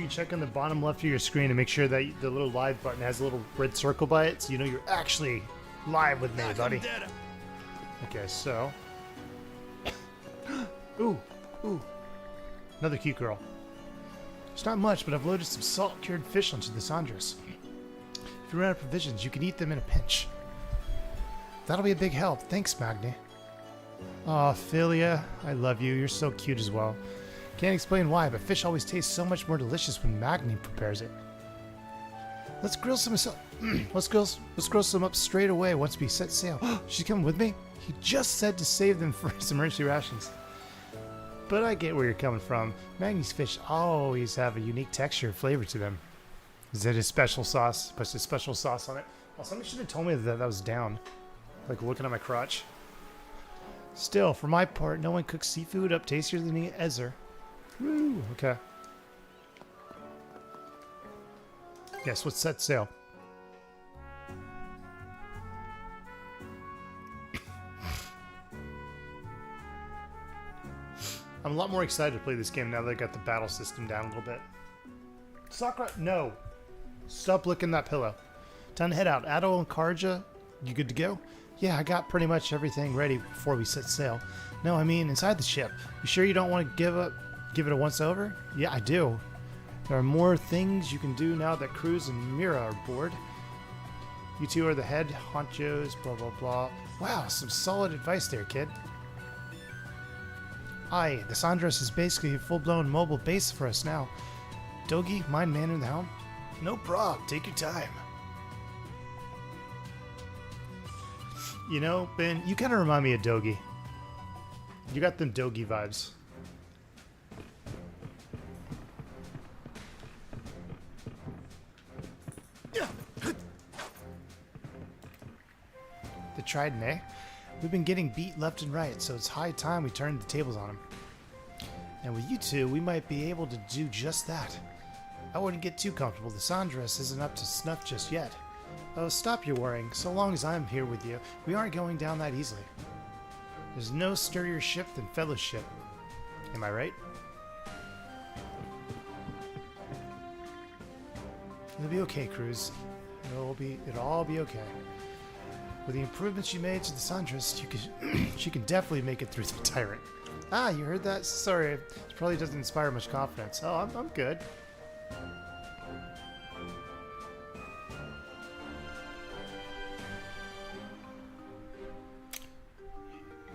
[SPEAKER 1] check on the bottom left of your screen and make sure that the little live button has a little red circle by it, so you know you're actually live with me, buddy. Okay, so ooh, another cute girl. It's not much, but I've loaded some salt-cured fish onto the Sandras. If you run out of provisions, you can eat them in a pinch. That'll be a big help. Thanks, Magni. Aw, Philia, I love you. You're so cute as well. Can't explain why, but fish always tastes so much more delicious when Magni prepares it. Let's grill some. Let's grill some up straight away once we set sail. She's coming with me. He just said to save them for his emergency rations. But I get where you're coming from. Magni's fish always have a unique texture and flavor to them. Is it his special sauce? Puts a special sauce on it. Oh, somebody should have told me that was down. Like looking at my crotch. Still, for my part, no one cooks seafood up tastier than the Ezer. Woo, okay. Yes, let's set sail. I'm a lot more excited to play this game now that I got the battle system down a little bit. Sakura, no. Stop licking that pillow. Time to head out. Adol and Karja, you good to go? Yeah, I got pretty much everything ready before we set sail. No, I mean inside the ship. You sure you don't want to give it a once over? Yeah, I do. There are more things you can do now that Cruz and Mira are aboard. You two are the head honchos, blah blah blah. Wow, some solid advice there, kid. Aye, the Sandras is basically a full-blown mobile base for us now. Dogi, mind manning the helm? No prob, take your time. You know, Ben, you kind of remind me of Dogi. You got them Dogi vibes. The Trident, eh? We've been getting beat left and right, so it's high time we turned the tables on them. And with you two, we might be able to do just that. I wouldn't get too comfortable. The Sandras isn't up to snuff just yet. Oh, stop your worrying. So long as I'm here with you, we aren't going down that easily. There's no sturdier ship than Fellowship. Am I right? It'll be okay, Cruz. It'll all be okay. With the improvements you made to the Sandras, she can definitely make it through the Tyrant. Ah, you heard that? Sorry, it probably doesn't inspire much confidence. Oh, I'm good.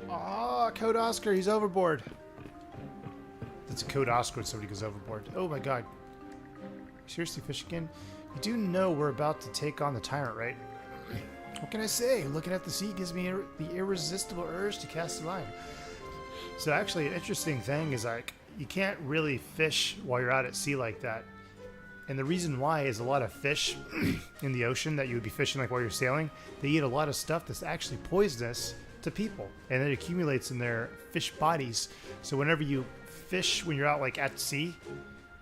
[SPEAKER 1] Ah, Code Oscar, he's overboard. That's a Code Oscar when somebody goes overboard. Oh my god. Seriously, fish again? You do know we're about to take on the Tyrant, right? What can I say? Looking at the sea gives me the irresistible urge to cast a line. So actually, an interesting thing is like, you can't really fish while you're out at sea like that. And the reason why is a lot of fish in the ocean that you would be fishing like while you're sailing, they eat a lot of stuff that's actually poisonous to people, and it accumulates in their fish bodies. So whenever you fish when you're out like at sea,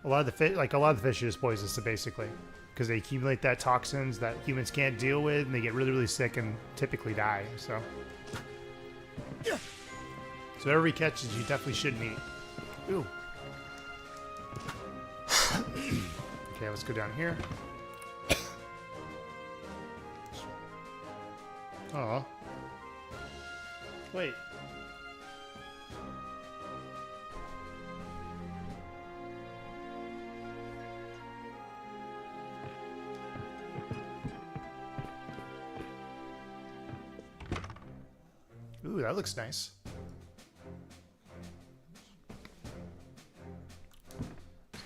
[SPEAKER 1] a lot of the fish is poisonous to basically, because they accumulate that toxins that humans can't deal with, and they get really, really sick and typically die. So whatever he catches, you definitely shouldn't eat. Ooh. Okay, let's go down here. Oh. Wait. Ooh, that looks nice.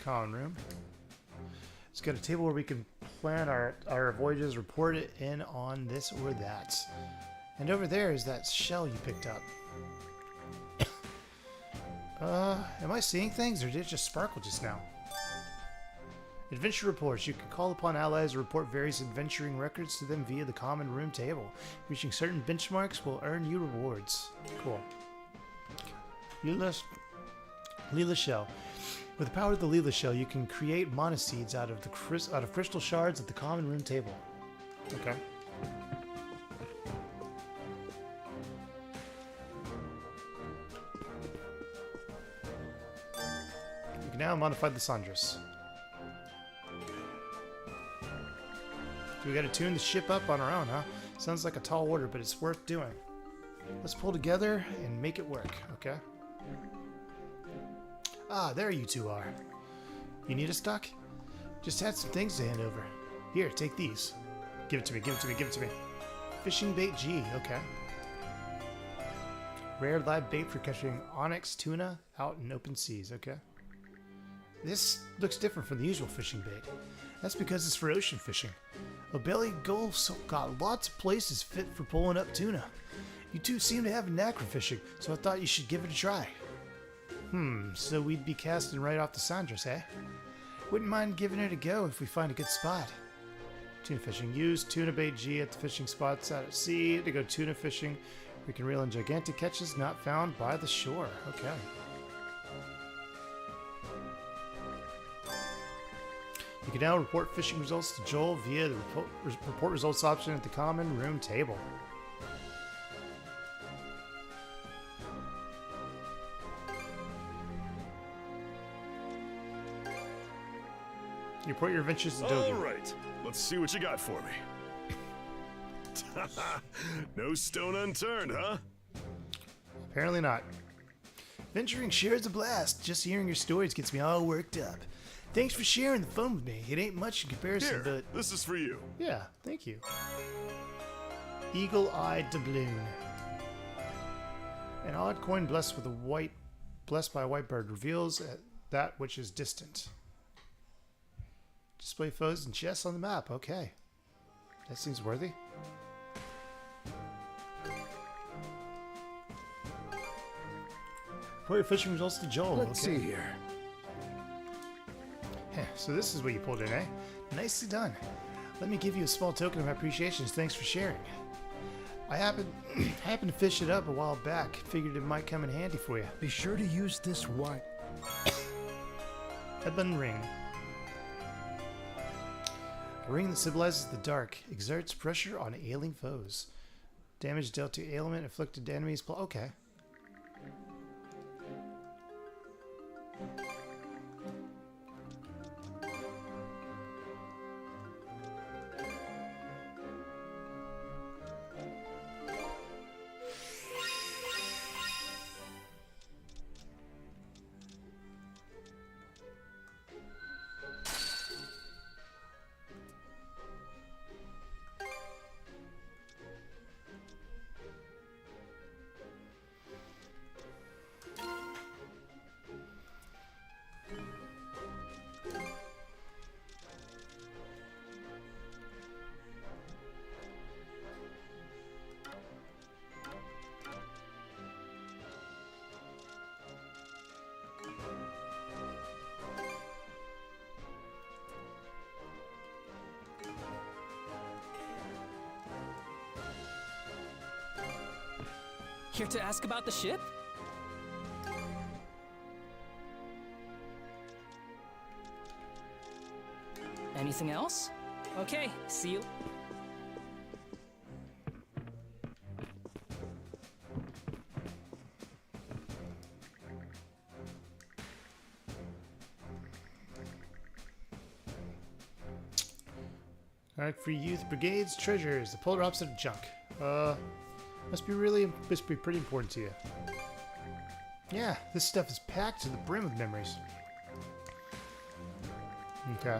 [SPEAKER 1] Common room. It's got a table where we can plan our voyages, report it in on this or that. And over there is that shell you picked up. Am I seeing things, or did it just sparkle just now? Adventure reports. You can call upon allies to report various adventuring records to them via the common room table. Reaching certain benchmarks will earn you rewards. Cool. Leela shell. With the power of the Leela shell, you can create monoseeds out of crystal shards at the common room table. Okay. You can now modify the Sandras. So we gotta tune the ship up on our own, huh? Sounds like a tall order, but it's worth doing. Let's pull together and make it work, okay? Ah, there you two are. You need a stock? Just had some things to hand over. Here, take these. Give it to me, give it to me, give it to me. Fishing bait G, okay. Rare live bait for catching onyx tuna out in open seas, okay. This looks different from the usual fishing bait. That's because it's for ocean fishing. A belly gull's got lots of places fit for pulling up tuna. You two seem to have a knack for fishing, so I thought you should give it a try. So we'd be casting right off the Sandras, eh? Wouldn't mind giving it a go if we find a good spot. Tuna fishing. Use tuna bait G at the fishing spots out at sea to go tuna fishing. We can reel in gigantic catches not found by the shore. Okay. You can now report fishing results to Joel via the report results option at the common room table. You report your adventures to Dogen.
[SPEAKER 11] All right, let's see what you got for me. No stone unturned, huh?
[SPEAKER 1] Apparently not. Venturing sure is a blast. Just hearing your stories gets me all worked up. Thanks for sharing the fun with me. It ain't much in comparison,
[SPEAKER 11] Here,
[SPEAKER 1] but...
[SPEAKER 11] this is for you.
[SPEAKER 1] Yeah, thank you. Eagle-eyed doubloon. An odd coin blessed by a white bird reveals that which is distant. Display foes and chests on the map. Okay. That seems worthy. Report your fishing results to Joel.
[SPEAKER 4] Let's see here.
[SPEAKER 1] So this is what you pulled in, eh? Nicely done. Let me give you a small token of my appreciation. Thanks for sharing. I happened to fish it up a while back. Figured it might come in handy for you.
[SPEAKER 12] Be sure to use this white
[SPEAKER 1] Headband ring. A ring that symbolizes the dark. Exerts pressure on ailing foes. Damage dealt to ailment inflicted to enemies. Okay.
[SPEAKER 10] Care to ask about the ship? Anything else? Okay, see you.
[SPEAKER 1] Alright, free youth brigades, treasures, the polar opposite of junk. Must be pretty important to you. Yeah, this stuff is packed to the brim with memories. Okay.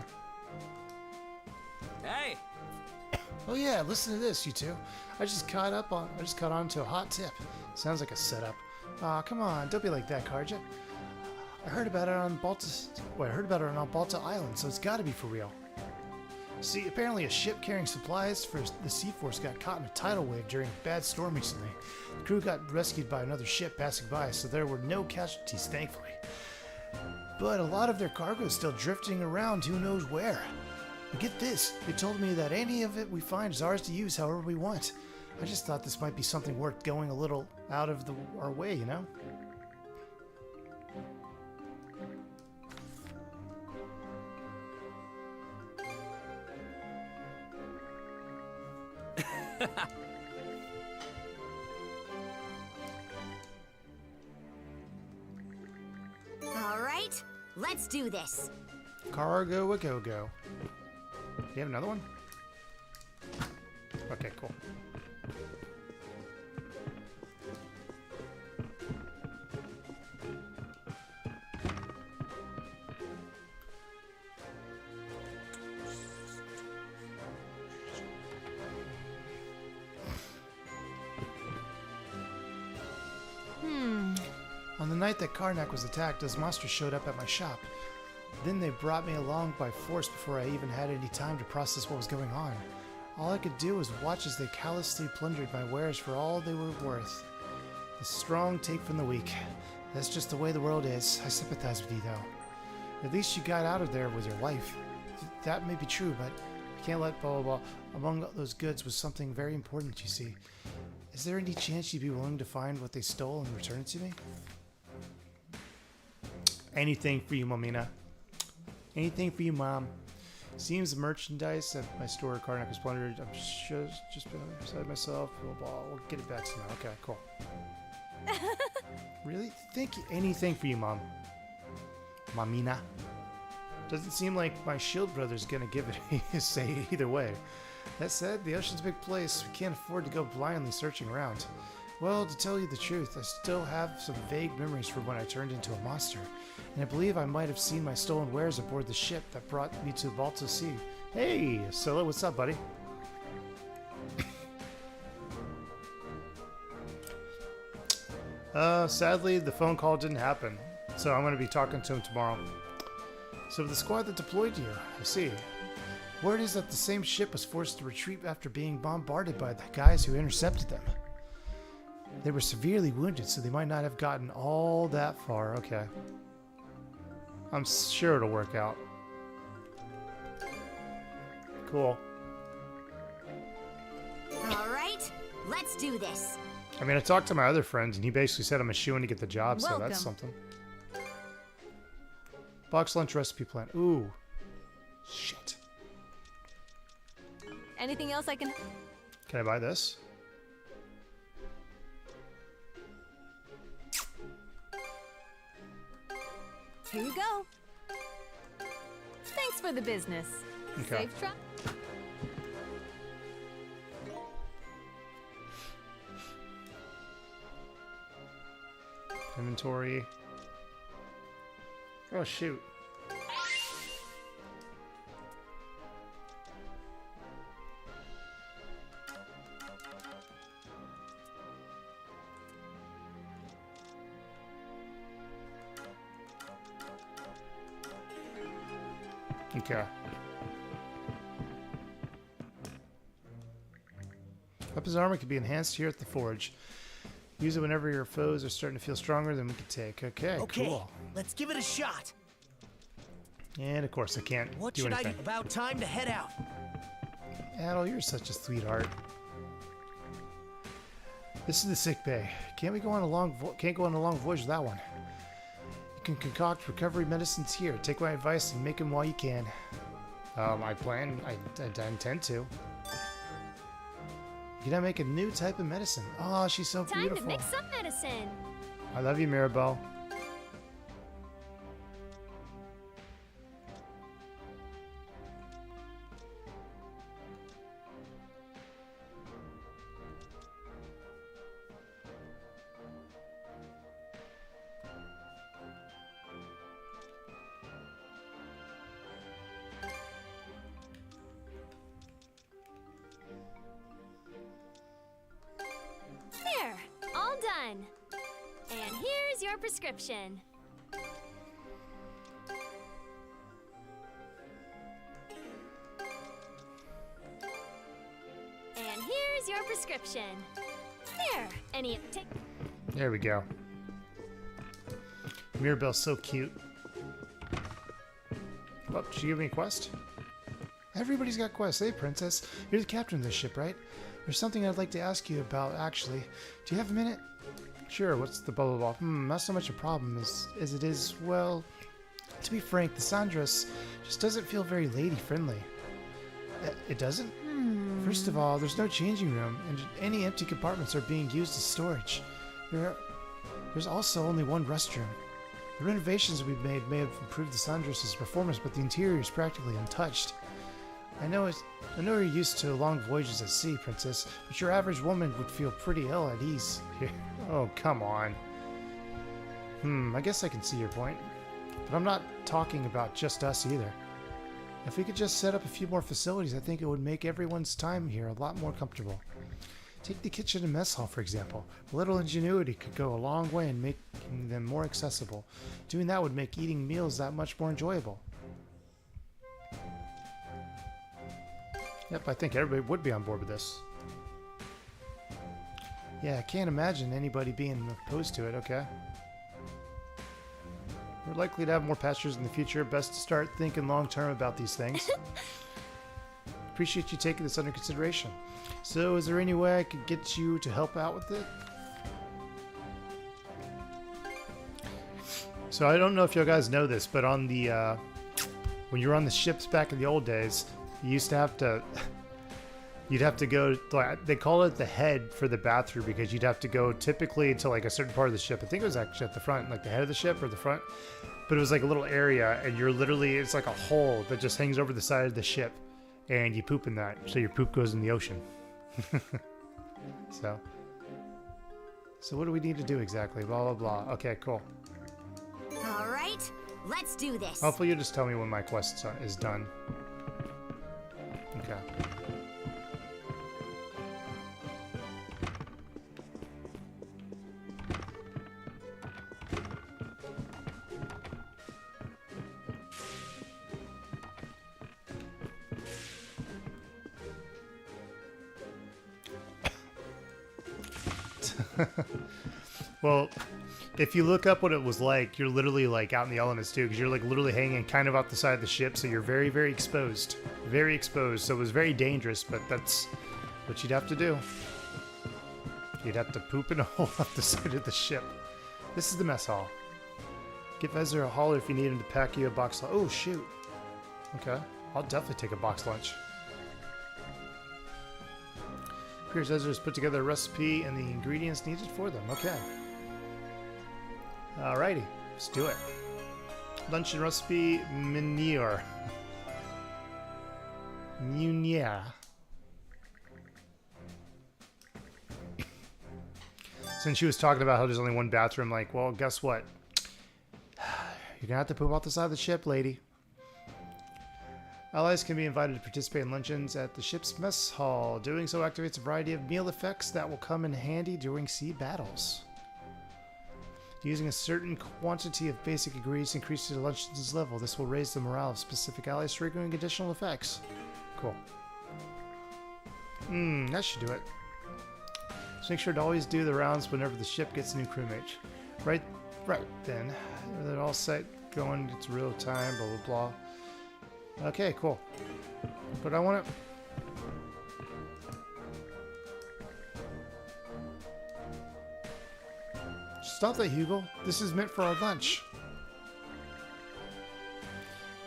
[SPEAKER 10] Hey!
[SPEAKER 1] Oh yeah, listen to this, you two. I just caught on to a hot tip. Sounds like a setup. Aw, come on, don't be like that, Karja. I heard about it on Balta Island, so it's gotta be for real. See, apparently a ship carrying supplies for the Sea Force got caught in a tidal wave during a bad storm recently. The crew got rescued by another ship passing by, so there were no casualties, thankfully. But a lot of their cargo is still drifting around who knows where. But get this, they told me that any of it we find is ours to use however we want. I just thought this might be something worth going a little out of our way, you know?
[SPEAKER 8] All right, let's do this.
[SPEAKER 1] Cargo a go-go. Do you have another one? Okay, cool. On the night that Karnak was attacked, those monsters showed up at my shop. Then they brought me along by force before I even had any time to process what was going on. All I could do was watch as they callously plundered my wares for all they were worth. The strong take from the weak. That's just the way the world is. I sympathize with you, though. At least you got out of there with your life. That may be true, but I can't let blah blah blah. Among those goods was something very important, you see. Is there any chance you'd be willing to find what they stole and return it to me? Anything for you, Momina. Anything for you, Mom. Seems the merchandise at my store Karnak was plundered. I'm just beside myself. Blah, blah. We'll get it back somehow. Okay, cool. Really? Thank you. Anything for you, Mom. Momina. Doesn't seem like my shield brother's gonna give it a say either way. That said, the ocean's a big place. We can't afford to go blindly searching around. Well, to tell you the truth, I still have some vague memories from when I turned into a monster, and I believe I might have seen my stolen wares aboard the ship that brought me to the Baltic Sea. Hey, Scylla, what's up, buddy? Sadly, the phone call didn't happen, so I'm going to be talking to him tomorrow. So the squad that deployed you, I see. Word is that the same ship was forced to retreat after being bombarded by the guys who intercepted them. They were severely wounded, so they might not have gotten all that far. Okay. I'm sure it'll work out. Cool.
[SPEAKER 8] All right, let's do this.
[SPEAKER 1] I mean, I talked to my other friends, and he basically said I'm a shoo-in to get the job, so that's something. Box lunch recipe plan. Ooh. Shit.
[SPEAKER 5] Anything else I can...
[SPEAKER 1] Can I buy this?
[SPEAKER 5] Here you go. Thanks for the business.
[SPEAKER 1] Okay.
[SPEAKER 5] Safe trip.
[SPEAKER 1] Inventory. Oh, shoot. Okay. Weapons armor can be enhanced here at the forge. Use it whenever your foes are starting to feel stronger than we can take. Okay, cool.
[SPEAKER 12] Let's give it a shot.
[SPEAKER 1] And of course I can't do anything.
[SPEAKER 12] I do? About time to head out.
[SPEAKER 1] Adol, you're such a sweetheart. This is the sick bay. Can't go on a long voyage with that one. You can concoct recovery medicines here. Take my advice and make them while you can. I intend to. You can make a new type of medicine. Oh, she's so beautiful.
[SPEAKER 13] Time to mix some medicine.
[SPEAKER 1] I love you, Mirabelle.
[SPEAKER 13] There, all done. And here's your prescription. And here's your prescription. There, take.
[SPEAKER 1] There we go. Mirabelle's so cute. Oh, did she give me a quest? Everybody's got quests. Hey, princess. You're the captain of this ship, right? There's something I'd like to ask you about, actually. Do you have a minute? Sure, what's the blah blah blah? Not so much a problem as it is, well, to be frank, the Sandras just doesn't feel very lady-friendly. It doesn't? First of all, there's no changing room, and any empty compartments are being used as storage. There's also only one restroom. The renovations we've made may have improved the Sandras' performance, but the interior is practically untouched. I know you're used to long voyages at sea, Princess, but your average woman would feel pretty ill at ease here. Oh, come on. I guess I can see your point. But I'm not talking about just us either. If we could just set up a few more facilities, I think it would make everyone's time here a lot more comfortable. Take the kitchen and mess hall, for example. A little ingenuity could go a long way in making them more accessible. Doing that would make eating meals that much more enjoyable. Yep, I think everybody would be on board with this. Yeah, I can't imagine anybody being opposed to it, okay. We're likely to have more pastures in the future. Best to start thinking long-term about these things. Appreciate you taking this under consideration. So, is there any way I could get you to help out with it? So, I don't know if you guys know this, but on the, when you were on the ships back in the old days, you used to have to, you'd have to go, they call it the head for the bathroom because you'd have to go typically to like a certain part of the ship. I think it was actually at the front, like the head of the ship or the front, but it was like a little area and you're literally, it's like a hole that just hangs over the side of the ship and you poop in that. So your poop goes in the ocean. So what do we need to do exactly? Blah, blah, blah. Okay, cool.
[SPEAKER 8] All right, let's do this.
[SPEAKER 1] Hopefully you'll just tell me when my quest is done. Okay. Well, if you look up what it was like, you're literally like out in the elements too, because you're like literally hanging kind of off the side of the ship, so you're very, very exposed. Very exposed, so it was very dangerous, but that's what you'd have to do. You'd have to poop in a hole off the side of the ship. This is the mess hall. Give Ezra a holler if you need him to pack you a box lunch. Oh, shoot. Okay, I'll definitely take a box lunch. Here's Ezra's put together a recipe and the ingredients needed for them. Okay. Alrighty, let's do it. Luncheon recipe, Munir. Munir. Since she was talking about how there's only one bathroom, like, well, guess what? You're gonna have to poop off the side of the ship, lady. Allies can be invited to participate in luncheons at the ship's mess hall. Doing so activates a variety of meal effects that will come in handy during sea battles. Using a certain quantity of basic ingredients increases the luncheon's level. This will raise the morale of specific allies, triggering additional effects. Cool. That should do it. Just make sure to always do the rounds whenever the ship gets a new crewmate. Right then. They're all set going, it's real time, blah, blah, blah. Okay, cool. But I want to... Stop that, Hugo. This is meant for our lunch.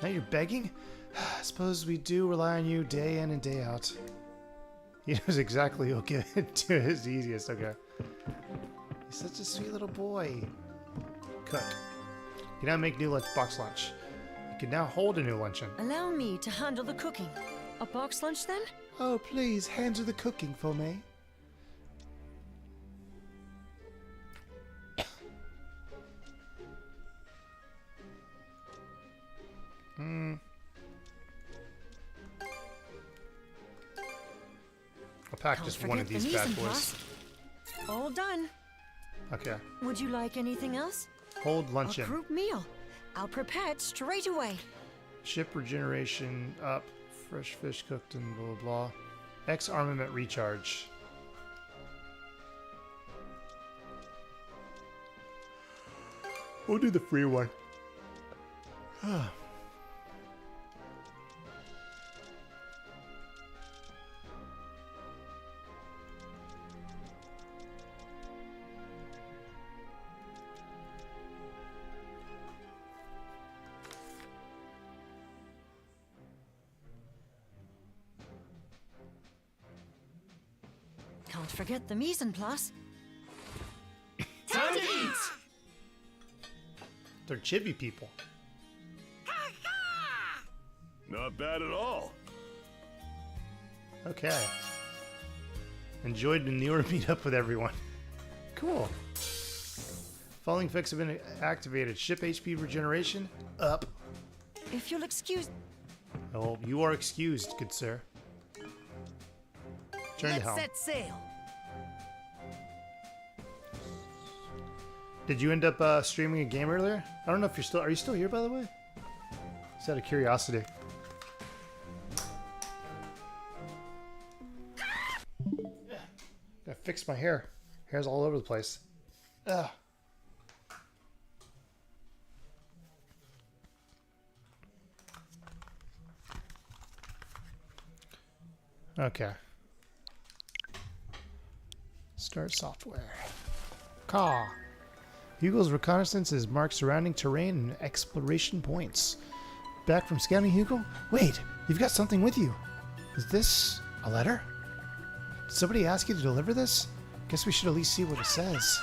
[SPEAKER 1] Now you're begging? I suppose we do rely on you day in and day out. He knows exactly who'll give it to his easiest, okay. He's such a sweet little boy. Cook. You can now make new box lunch. You can now hold a new luncheon.
[SPEAKER 14] Allow me to handle the cooking. A box lunch then?
[SPEAKER 1] Oh, please, handle the cooking for me. I'll pack just one of these bad boys.
[SPEAKER 14] All done.
[SPEAKER 1] Okay.
[SPEAKER 14] Would you like anything else?
[SPEAKER 1] Hold luncheon.
[SPEAKER 14] A group meal. I'll prepare it straight away.
[SPEAKER 1] Ship regeneration up. Fresh fish cooked and blah blah blah. X armament recharge. We'll do the free one.
[SPEAKER 14] Can't forget the mise en place.
[SPEAKER 12] Time to eat!
[SPEAKER 1] They're chibi people.
[SPEAKER 11] Not bad at all.
[SPEAKER 1] Okay. Enjoyed the newer meetup with everyone. Cool. Following effects have been activated. Ship HP regeneration up.
[SPEAKER 14] If you'll excuse...
[SPEAKER 1] Oh, you are excused, good sir. Turn to helm.
[SPEAKER 14] Let's set sail.
[SPEAKER 1] Did you end up streaming a game earlier? I don't know if you're still... Are you still here, by the way? Just out of curiosity. Gotta fix my hair. Hair's all over the place. Ugh. Okay. Start software. Caw. Hugo's reconnaissance is marked surrounding terrain and exploration points. Back from scouting, Hugo? Wait, you've got something with you. Is this a letter? Did somebody ask you to deliver this? Guess we should at least see what it says.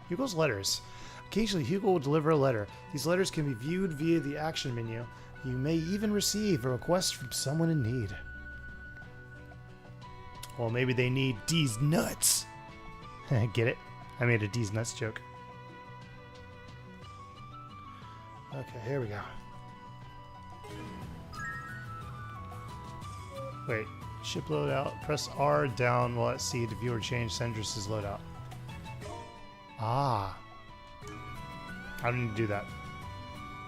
[SPEAKER 1] Hugo's letters. Occasionally, Hugo will deliver a letter. These letters can be viewed via the action menu. You may even receive a request from someone in need. Well, maybe they need D's nuts. Get it? I made a D's nuts joke. Okay, here we go. Wait, ship loadout. Press R down while at sea to view or change Sendris's loadout. Ah. I don't need to do that.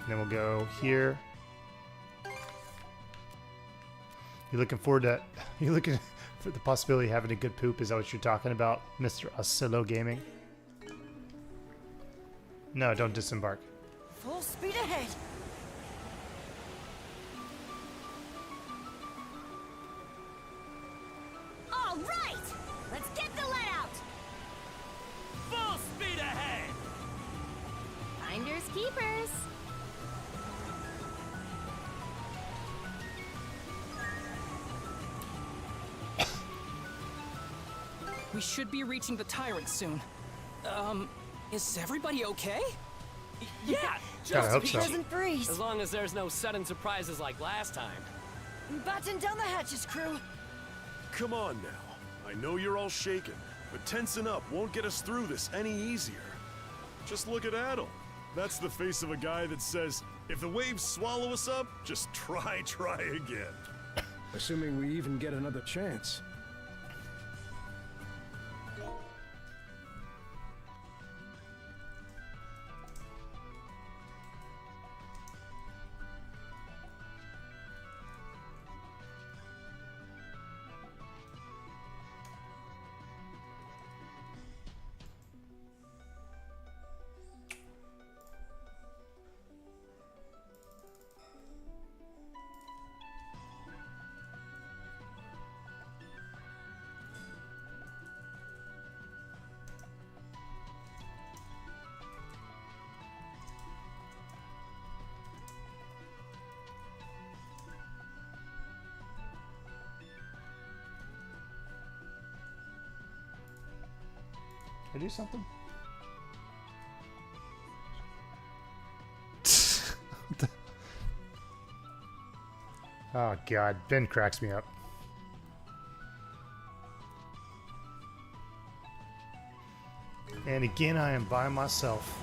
[SPEAKER 1] And then we'll go here. You're looking forward to... You're looking for the possibility of having a good poop? Is that what you're talking about, Mr. Oscillo Gaming? No, don't disembark.
[SPEAKER 14] Full speed ahead.
[SPEAKER 3] All right! Let's get the let out!
[SPEAKER 12] Full speed ahead!
[SPEAKER 5] Finders keepers.
[SPEAKER 10] We should be reaching the tyrant soon. Is everybody okay?
[SPEAKER 12] Yeah!
[SPEAKER 1] I hope so.
[SPEAKER 14] Doesn't freeze.
[SPEAKER 12] As long as there's no sudden surprises like last time.
[SPEAKER 14] Batten down the hatches, crew.
[SPEAKER 15] Come on now. I know you're all shaken, but tensing up won't get us through this any easier. Just look at Adol. That's the face of a guy that says, if the waves swallow us up, just try again.
[SPEAKER 7] Assuming we even get another chance.
[SPEAKER 1] Did I do something? Oh god, Ben cracks me up. And again, I am by myself.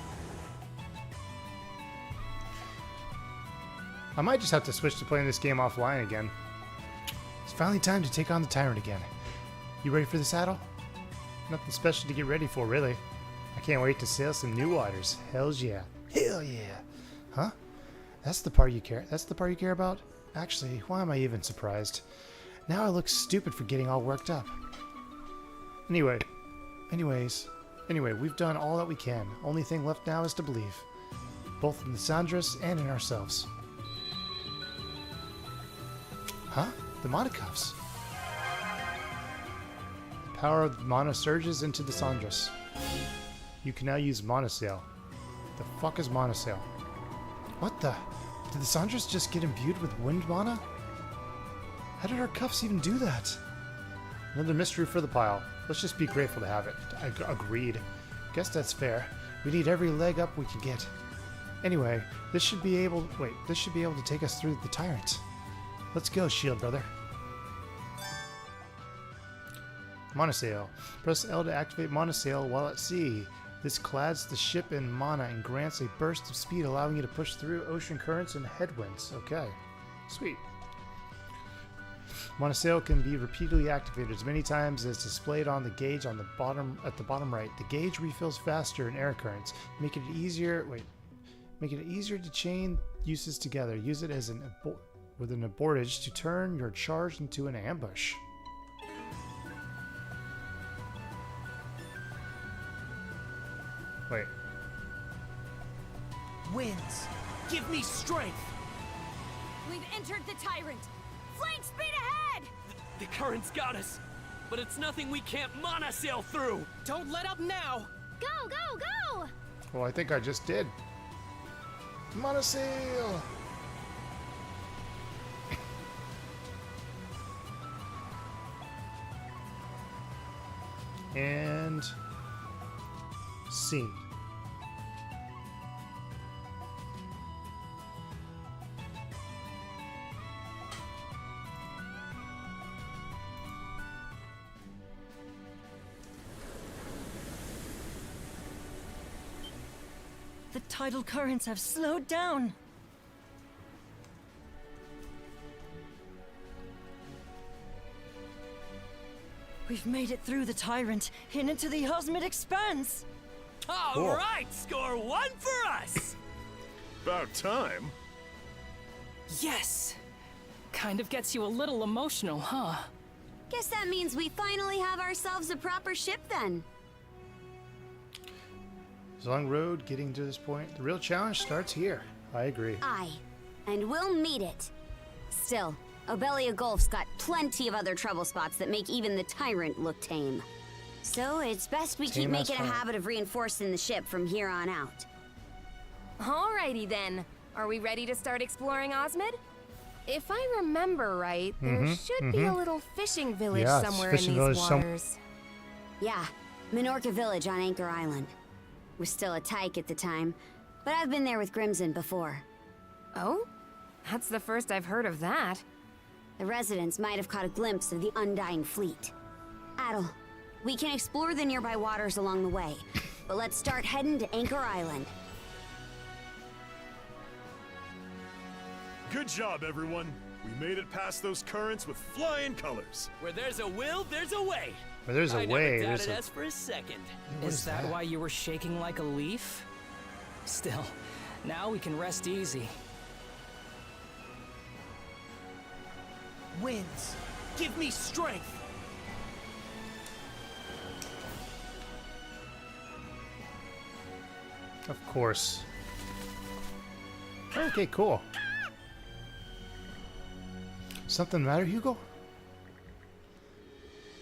[SPEAKER 1] I might just have to switch to playing this game offline again. It's finally time to take on the tyrant again. You ready for this, Adol? Nothing special to get ready for, really. I can't wait to sail some new waters. Hells yeah. Hell yeah. Huh? That's the part you care. That's the part you care about? Actually, why am I even surprised? Now I look stupid for getting all worked up. Anyway, we've done all that we can. Only thing left now is to believe. Both in the Sandras and in ourselves. Huh? The mana cuffs. The power of mana surges into the Sandras. You can now use mana sail. The fuck is mana sail? What the? Did the Sandras just get imbued with wind mana? How did our cuffs even do that? Another mystery for the pile. Let's just be grateful to have it. Agreed. Guess that's fair. We need every leg up we can get. Anyway, this should be able to take us through the tyrant. Let's go, shield brother. Monosail. Press L to activate Monosail while at sea. This clads the ship in mana and grants a burst of speed, allowing you to push through ocean currents and headwinds. Okay, sweet. Monosail can be repeatedly activated as many times as displayed on the gauge on the bottom at the bottom right. The gauge refills faster in air currents, making it easier to chain uses together. Use it as with an abortage to turn your charge into an ambush. Wait.
[SPEAKER 12] Winds, give me strength.
[SPEAKER 3] We've entered the tyrant. Flank speed ahead!
[SPEAKER 12] The current's got us, but it's nothing we can't mana sail through.
[SPEAKER 10] Don't let up now.
[SPEAKER 13] Go, go, go!
[SPEAKER 1] Well, I think I just did. Monosail! And scene.
[SPEAKER 14] The tidal currents have slowed down. We've made it through the tyrant and into the Osmid Expanse.
[SPEAKER 12] All right, score one for us.
[SPEAKER 15] About time.
[SPEAKER 10] Yes. Kind of gets you a little emotional, huh?
[SPEAKER 8] Guess that means we finally have ourselves a proper ship then.
[SPEAKER 1] It's a long road getting to this point. The real challenge starts here. I agree.
[SPEAKER 8] Aye, and we'll meet it. Still, Obelia Gulf's got plenty of other trouble spots that make even the tyrant look tame. So it's best we keep making a habit of reinforcing the ship from here on out.
[SPEAKER 6] Alrighty then. Are we ready to start exploring Osmid? If I remember right, there should be a little fishing village somewhere in these waters.
[SPEAKER 8] Yeah, Minorca Village on Anchor Island. Was still a tyke at the time, but I've been there with Grimson before.
[SPEAKER 6] Oh? That's the first I've heard of that.
[SPEAKER 8] The residents might have caught a glimpse of the Undying Fleet. Adol, we can explore the nearby waters along the way, but let's start heading to Anchor Island.
[SPEAKER 15] Good job, everyone. We made it past those currents with flying colors.
[SPEAKER 12] Where there's a will, there's a way.
[SPEAKER 1] Where there's a way,
[SPEAKER 12] I never
[SPEAKER 1] there's
[SPEAKER 12] doubted
[SPEAKER 1] a...
[SPEAKER 12] us for a second.
[SPEAKER 10] Is that why you were shaking like a leaf? Still, now we can rest easy.
[SPEAKER 12] Winds, give me strength.
[SPEAKER 1] Of course. Okay, cool. Something the matter, Hugo?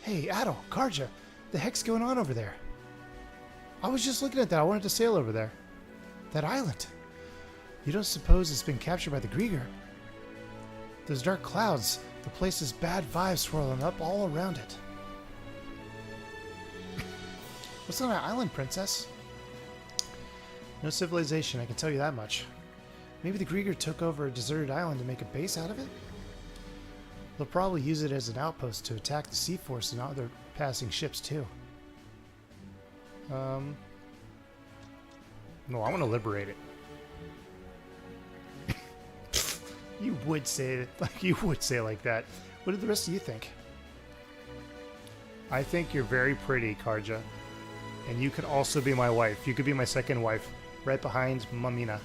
[SPEAKER 1] Hey, Adol, Karja, the heck's going on over there? I was just looking at that. I wanted to sail over there. That island. You don't suppose it's been captured by the Grieger? Those dark clouds, the place has bad vibes swirling up all around it. What's on that island, princess? No civilization, I can tell you that much. Maybe the Grieger took over a deserted island to make a base out of it? They'll probably use it as an outpost to attack the Sea Force and other passing ships too. No, I want to liberate it. You would say it like that. What do the rest of you think? I think you're very pretty, Karja. And you could also be my wife. You could be my second wife, right behind Mamina.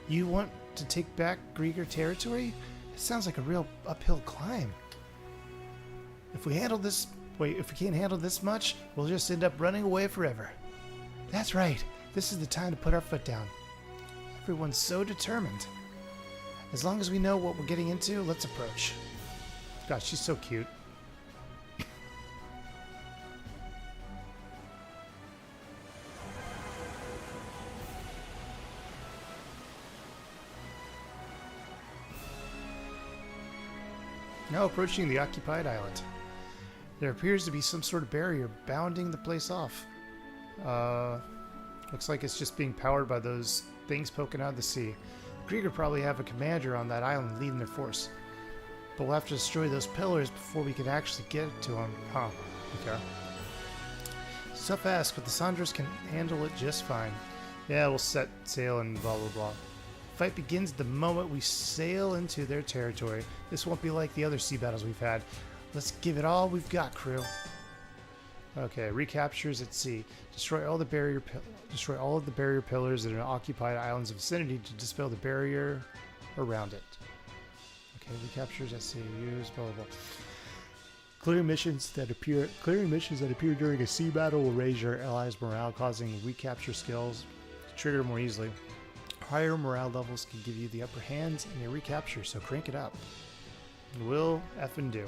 [SPEAKER 1] You want to take back Grieger territory? It sounds like a real uphill climb. If we can't handle this much, we'll just end up running away forever. That's right. This is the time to put our foot down. Everyone's so determined. As long as we know what we're getting into, let's approach. Gosh, she's so cute. Now approaching the occupied island. There appears to be some sort of barrier bounding the place off. Looks like it's just being powered by those things poking out of the sea. Grieger probably have a commander on that island leading their force. But we'll have to destroy those pillars before we can actually get to them. Huh. Okay. Tough ask, but the Sandras can handle it just fine. Yeah, we'll set sail and blah blah blah. Fight begins the moment we sail into their territory. This won't be like the other sea battles we've had. Let's give it all we've got, crew. Okay, recaptures at sea. Destroy all of the barrier pillars in an occupied island's vicinity to dispel the barrier around it. Okay, recaptures at sea. Use blah blah blah. Clearing missions that appear during a sea battle will raise your allies' morale, causing recapture skills to trigger more easily. Higher morale levels can give you the upper hand in your recapture, so crank it up. Will effing do.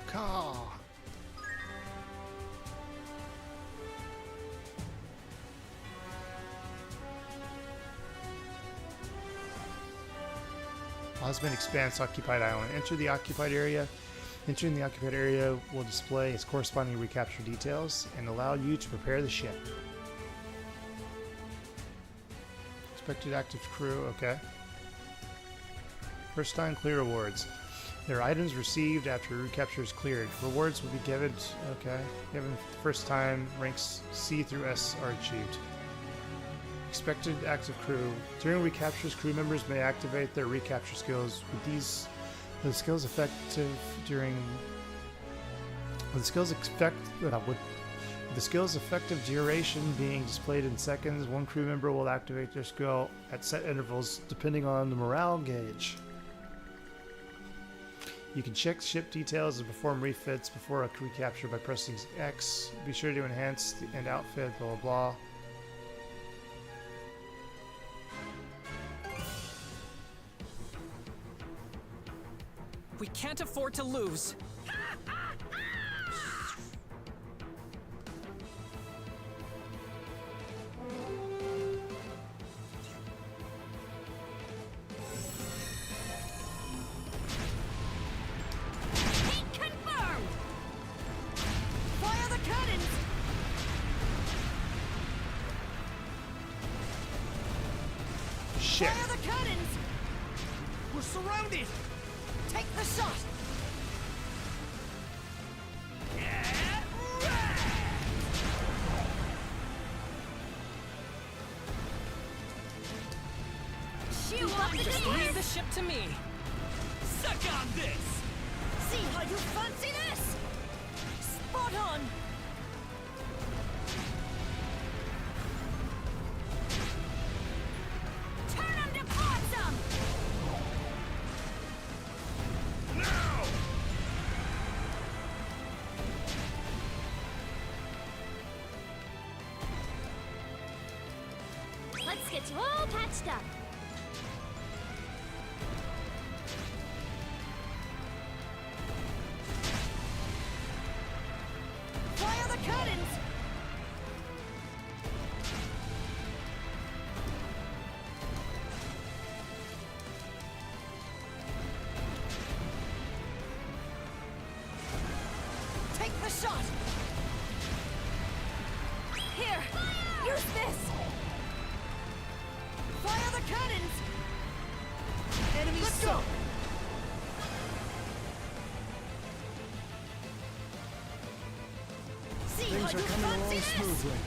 [SPEAKER 1] Caw. Osmond expands occupied island. Enter the occupied area. Entering the occupied area will display its corresponding recapture details and allow you to prepare the ship. Expected active crew, okay. First time clear rewards. There are items received after recapture is cleared. Rewards will be given, okay. Given first time, ranks C through S are achieved. Expected active crew. During recaptures, crew members may activate their recapture skills. With the skills effective duration being displayed in seconds, one crew member will activate their skill at set intervals depending on the morale gauge. You can check ship details and perform refits before a recapture by pressing X. Be sure to enhance and outfit, blah blah blah.
[SPEAKER 10] We can't afford to lose.
[SPEAKER 14] Fire the cannons! We're surrounded! Take the shot! Get ready!
[SPEAKER 13] Shoot up the
[SPEAKER 10] Just leave the ship to me.
[SPEAKER 12] Suck on this!
[SPEAKER 14] See how you fancy this? Spot on!
[SPEAKER 13] Let's get you all patched up.
[SPEAKER 14] Fire the cannons! Take the shot! Here, use this. Fire the cannons.
[SPEAKER 1] Enemy
[SPEAKER 14] Let's
[SPEAKER 1] sunk.
[SPEAKER 14] go. See
[SPEAKER 1] Things
[SPEAKER 14] how
[SPEAKER 1] are
[SPEAKER 14] you
[SPEAKER 1] coming along
[SPEAKER 14] fancy this?
[SPEAKER 1] smoothly.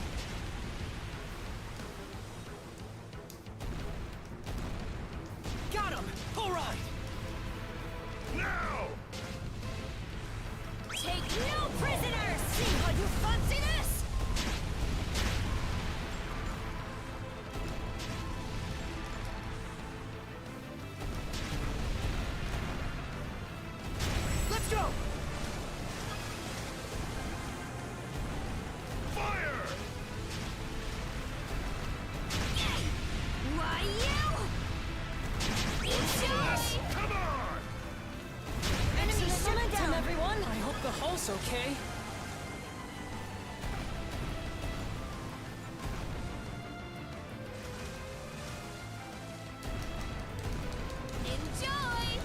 [SPEAKER 12] Got him! All right!
[SPEAKER 11] Now!
[SPEAKER 3] Take no prisoners!
[SPEAKER 14] See how you fancy this?
[SPEAKER 12] Let's go!
[SPEAKER 11] Fire!
[SPEAKER 3] Why you? Enjoy!
[SPEAKER 11] Come on!
[SPEAKER 14] Enemy momentum,
[SPEAKER 10] down.
[SPEAKER 14] everyone.
[SPEAKER 10] I hope the hull's okay.
[SPEAKER 3] Enjoy!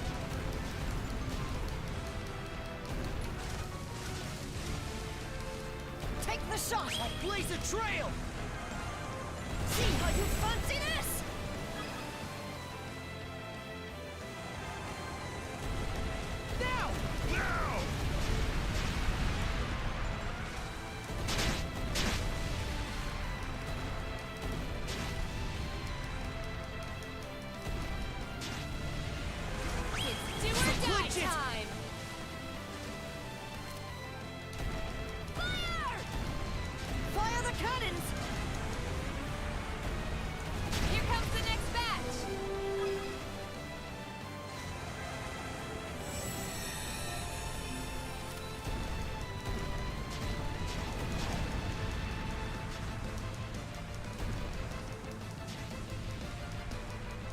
[SPEAKER 14] Take the shot.
[SPEAKER 12] Blaze a trail!
[SPEAKER 14] See how you fancy this?
[SPEAKER 12] Now!
[SPEAKER 11] Now!
[SPEAKER 3] It's do or die time! Fire!
[SPEAKER 14] Fire the cannons.
[SPEAKER 3] Here comes the next batch!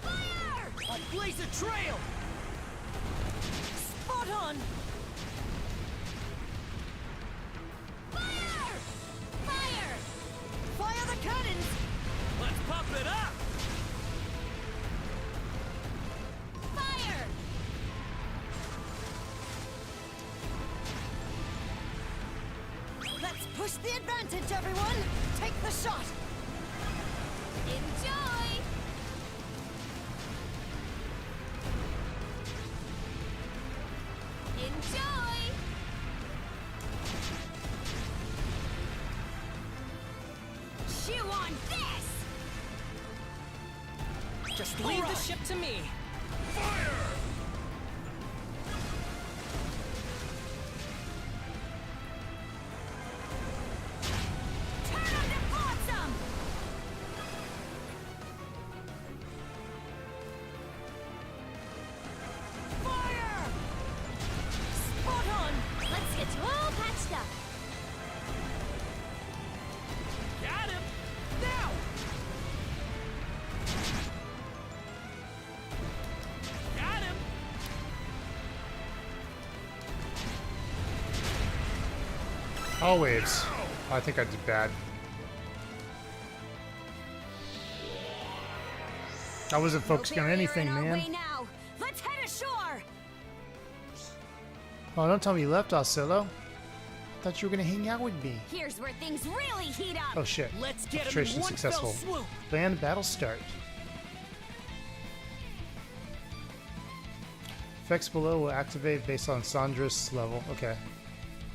[SPEAKER 3] Fire!
[SPEAKER 12] Blaze a trail!
[SPEAKER 14] Spot on.
[SPEAKER 3] Fire! Fire!
[SPEAKER 14] Fire the cannons.
[SPEAKER 12] Let's pump it up!
[SPEAKER 3] Fire!
[SPEAKER 14] Let's push the advantage, everyone. Take the shot.
[SPEAKER 3] Enjoy! Enjoy! Chew on this!
[SPEAKER 10] Just leave the ship to me.
[SPEAKER 11] Fire!
[SPEAKER 3] Turn on the flotsam!
[SPEAKER 14] Fire! Spot on.
[SPEAKER 3] Let's get you all patched up!
[SPEAKER 12] Got him! Now! Got him!
[SPEAKER 1] All waves. I think I did bad. I wasn't focusing on anything,
[SPEAKER 3] We're in our
[SPEAKER 1] man.
[SPEAKER 3] way now. Let's head ashore!
[SPEAKER 1] Oh, don't tell me you left us, Solo. I thought you were gonna hang out with me.
[SPEAKER 3] Here's where things really heat up!
[SPEAKER 1] Oh shit.
[SPEAKER 12] Let's get him in
[SPEAKER 1] Infiltration
[SPEAKER 12] one fell
[SPEAKER 1] successful.
[SPEAKER 12] swoop!
[SPEAKER 1] Land battle start. Effects below will activate based on Sandra's level. Okay.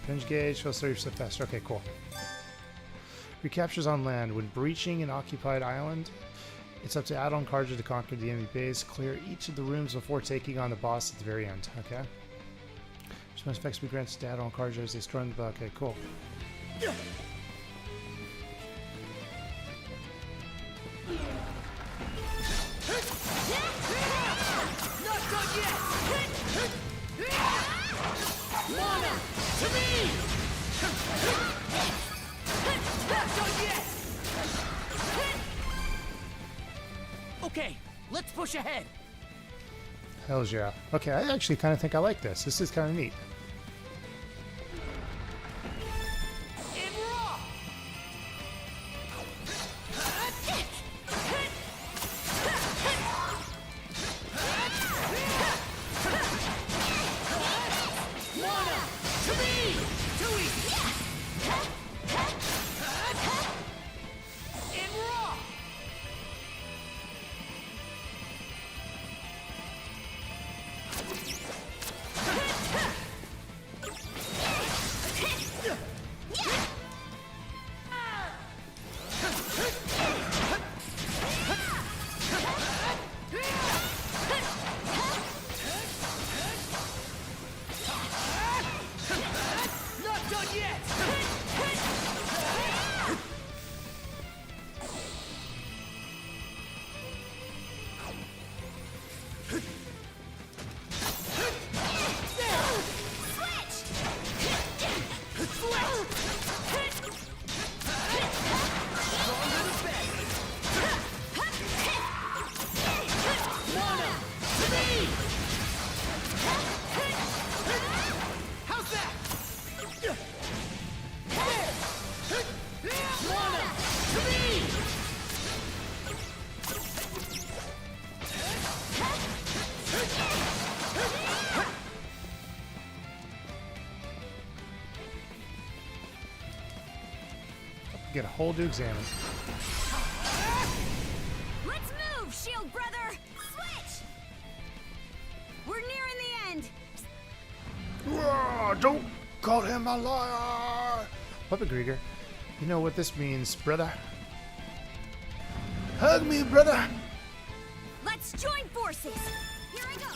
[SPEAKER 1] Pinch gauge will serve yourself faster. Okay, cool. Recaptures on land. When breaching an occupied island, it's up to Adol Christin to conquer the enemy base. Clear each of the rooms before taking on the boss at the very end. Okay. Response effects will be granted to Adol Christin as they storm the. Okay, cool.
[SPEAKER 12] Not done yet! Mana! To me! Not done yet! Okay, let's push ahead.
[SPEAKER 1] Hells yeah. Okay, I actually kind of think I like this. This is kind of neat.
[SPEAKER 12] In raw! Mana! To me! Too easy!
[SPEAKER 1] Get a hole to examine.
[SPEAKER 3] Let's move, shield brother! Switch! We're nearing the end!
[SPEAKER 1] Don't call him a liar! Puppet Grieger, you know what this means, brother. Hug me, brother!
[SPEAKER 3] Let's join forces! Here I go!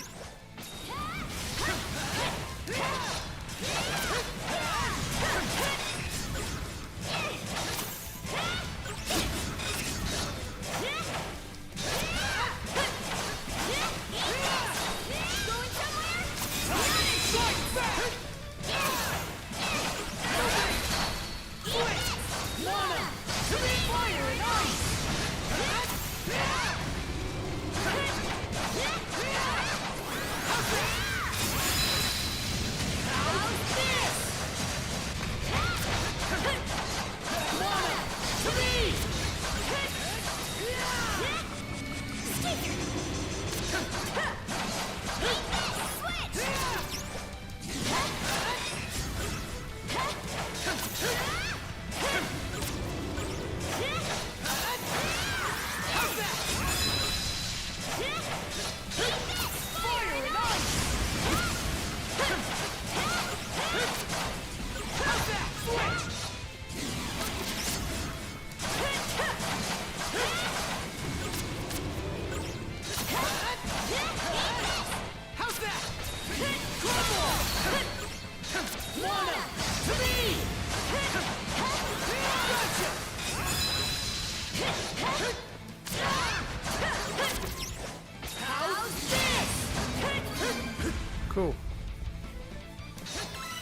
[SPEAKER 1] Cool.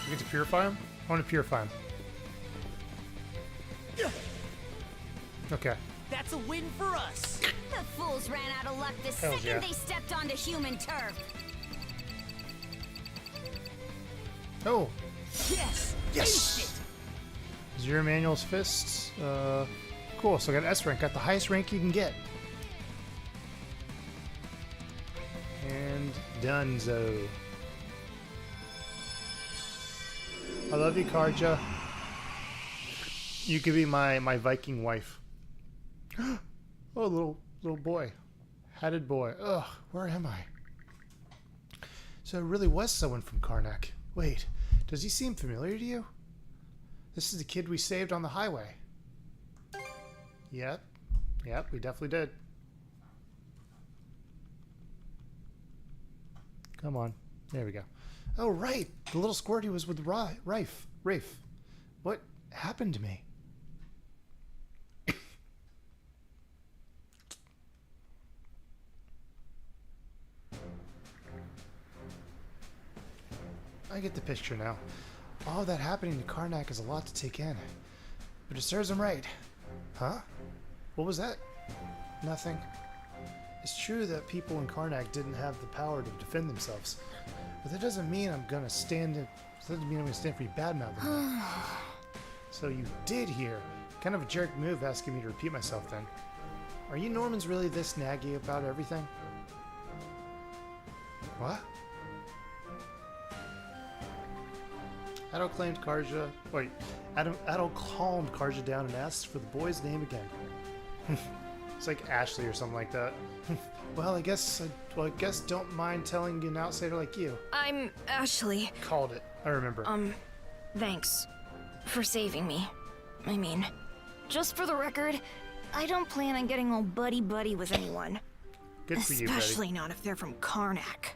[SPEAKER 1] You get to purify him? I want to purify him. Okay.
[SPEAKER 12] That's a win for us.
[SPEAKER 3] The fools ran out of luck the
[SPEAKER 1] Hells
[SPEAKER 3] second
[SPEAKER 1] yeah.
[SPEAKER 3] they stepped onto human turf.
[SPEAKER 1] Oh.
[SPEAKER 12] Yes.
[SPEAKER 1] Yes. Zero Manual's fists. Cool. So I got S rank. Got the highest rank you can get. And donezo. I love you, Karja. You could be my Viking wife. Oh, little boy. Hatted boy. Ugh, where am I? So it really was someone from Karnak. Wait, does he seem familiar to you? This is the kid we saved on the highway. Yep, we definitely did. Come on. There we go. Oh, right. The little squirty was with Rafe. What happened to me? I get the picture now. All that happening to Karnak is a lot to take in. But it serves him right. Huh? What was that? Nothing. It's true that people in Karnak didn't have the power to defend themselves. But that doesn't mean I'm gonna stand for you badmouthing. So you did hear. Kind of a jerk move asking me to repeat myself then. Are you Normans really this naggy about everything? What? Adol claimed Karja. Wait, Adol calmed Karja down and asked for the boy's name again. It's like Ashley or something like that. Well, I guess don't mind telling an outsider like you.
[SPEAKER 6] I'm Ashley.
[SPEAKER 1] Called it. I remember.
[SPEAKER 6] Thanks for saving me. I mean, just for the record, I don't plan on getting all buddy-buddy with anyone.
[SPEAKER 1] Good for you, Betty.
[SPEAKER 6] Especially not if they're from Karnak.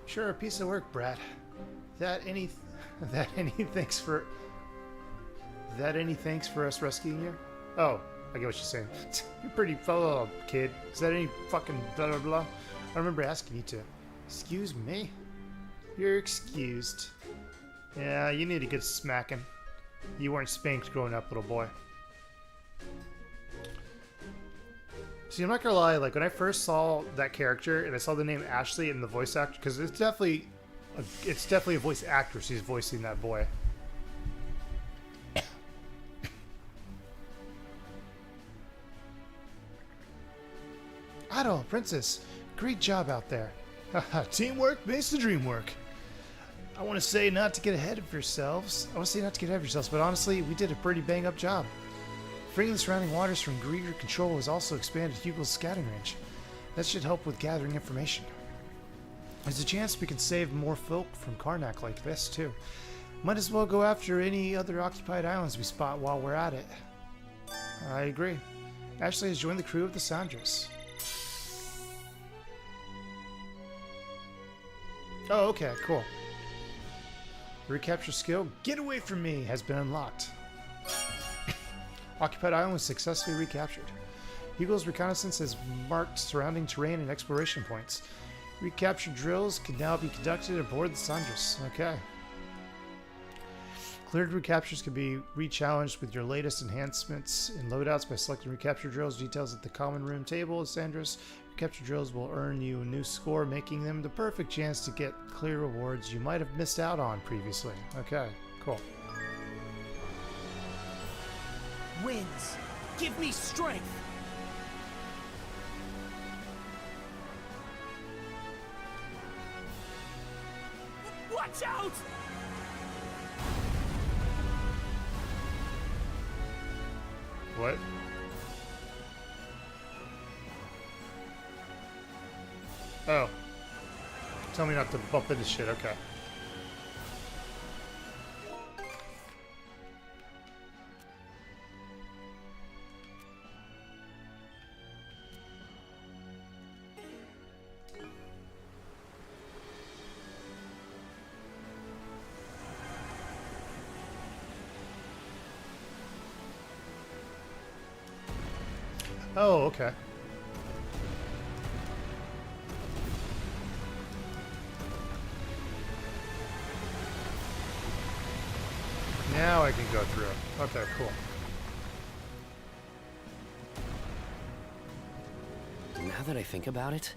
[SPEAKER 1] Sure, a piece of work, Brad. Any thanks for us rescuing you? Oh, I get what you're saying. You're pretty fellow, kid. Is that any fucking blah blah blah? I remember asking you to. Excuse me? You're excused. Yeah, you need a good smacking. You weren't spanked growing up, little boy. See, I'm not gonna lie, like when I first saw that character and I saw the name Ashley and the voice actor, because it's definitely a voice actress who's voicing that boy. Adol, Princess, great job out there. Haha, teamwork makes the dream work. I want to say not to get ahead of yourselves. But honestly, we did a pretty bang-up job. Freeing the surrounding waters from greater control has also expanded Hugo's scouting range. That should help with gathering information. There's a chance we can save more folk from Karnak like this, too. Might as well go after any other occupied islands we spot while we're at it. I agree. Ashley has joined the crew of the Sandras. Oh, okay, cool. The recapture skill, Get Away From Me, has been unlocked. Occupied Island was successfully recaptured. Hugo's reconnaissance has marked surrounding terrain and exploration points. Recapture drills can now be conducted aboard the Sandras. Okay. Cleared recaptures can be re-challenged with your latest enhancements in loadouts by selecting recapture drills. Details at the common room table of Sandras. Recapture drills will earn you a new score, making them the perfect chance to get clear rewards you might have missed out on previously. Okay, cool.
[SPEAKER 12] Winds, give me strength. Watch out!
[SPEAKER 1] What? Oh. Tell me not to bump into shit, okay. Oh, okay. Now I can go through. Okay, cool.
[SPEAKER 16] Now that I think about it,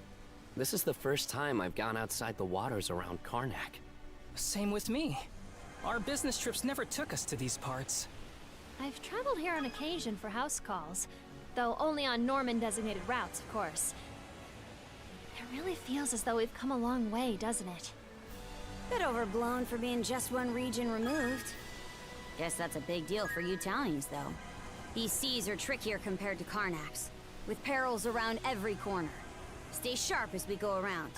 [SPEAKER 16] this is the first time I've gone outside the waters around Karnak.
[SPEAKER 10] Same with me. Our business trips never took us to these parts.
[SPEAKER 13] I've traveled here on occasion for house calls, though only on Norman-designated routes, of course. It really feels as though we've come a long way, doesn't it?
[SPEAKER 8] Bit overblown for being just one region removed. Guess that's a big deal for you townies, though. These seas are trickier compared to Karnak's, with perils around every corner. Stay sharp as we go around.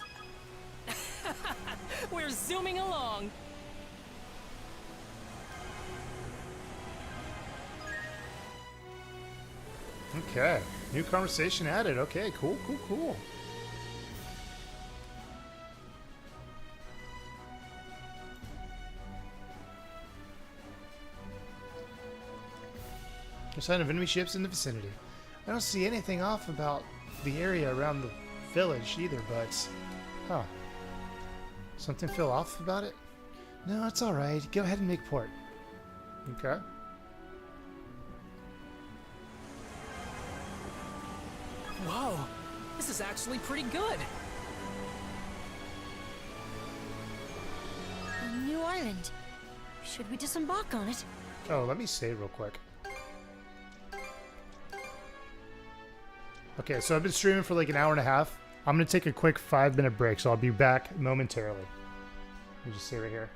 [SPEAKER 10] We're zooming along.
[SPEAKER 1] Okay. New conversation added. Okay, cool, cool, cool. No sign of enemy ships in the vicinity. I don't see anything off about the area around the village either, but... Huh. Something feel off about it? No, it's alright. Go ahead and make port. Okay.
[SPEAKER 10] Whoa, this is actually pretty good.
[SPEAKER 14] A new island. Should we disembark on it?
[SPEAKER 1] Oh, let me save real quick. Okay, so I've been streaming for like an hour and a half. I'm going to take a quick 5-minute break, so I'll be back momentarily. Let me just say right here.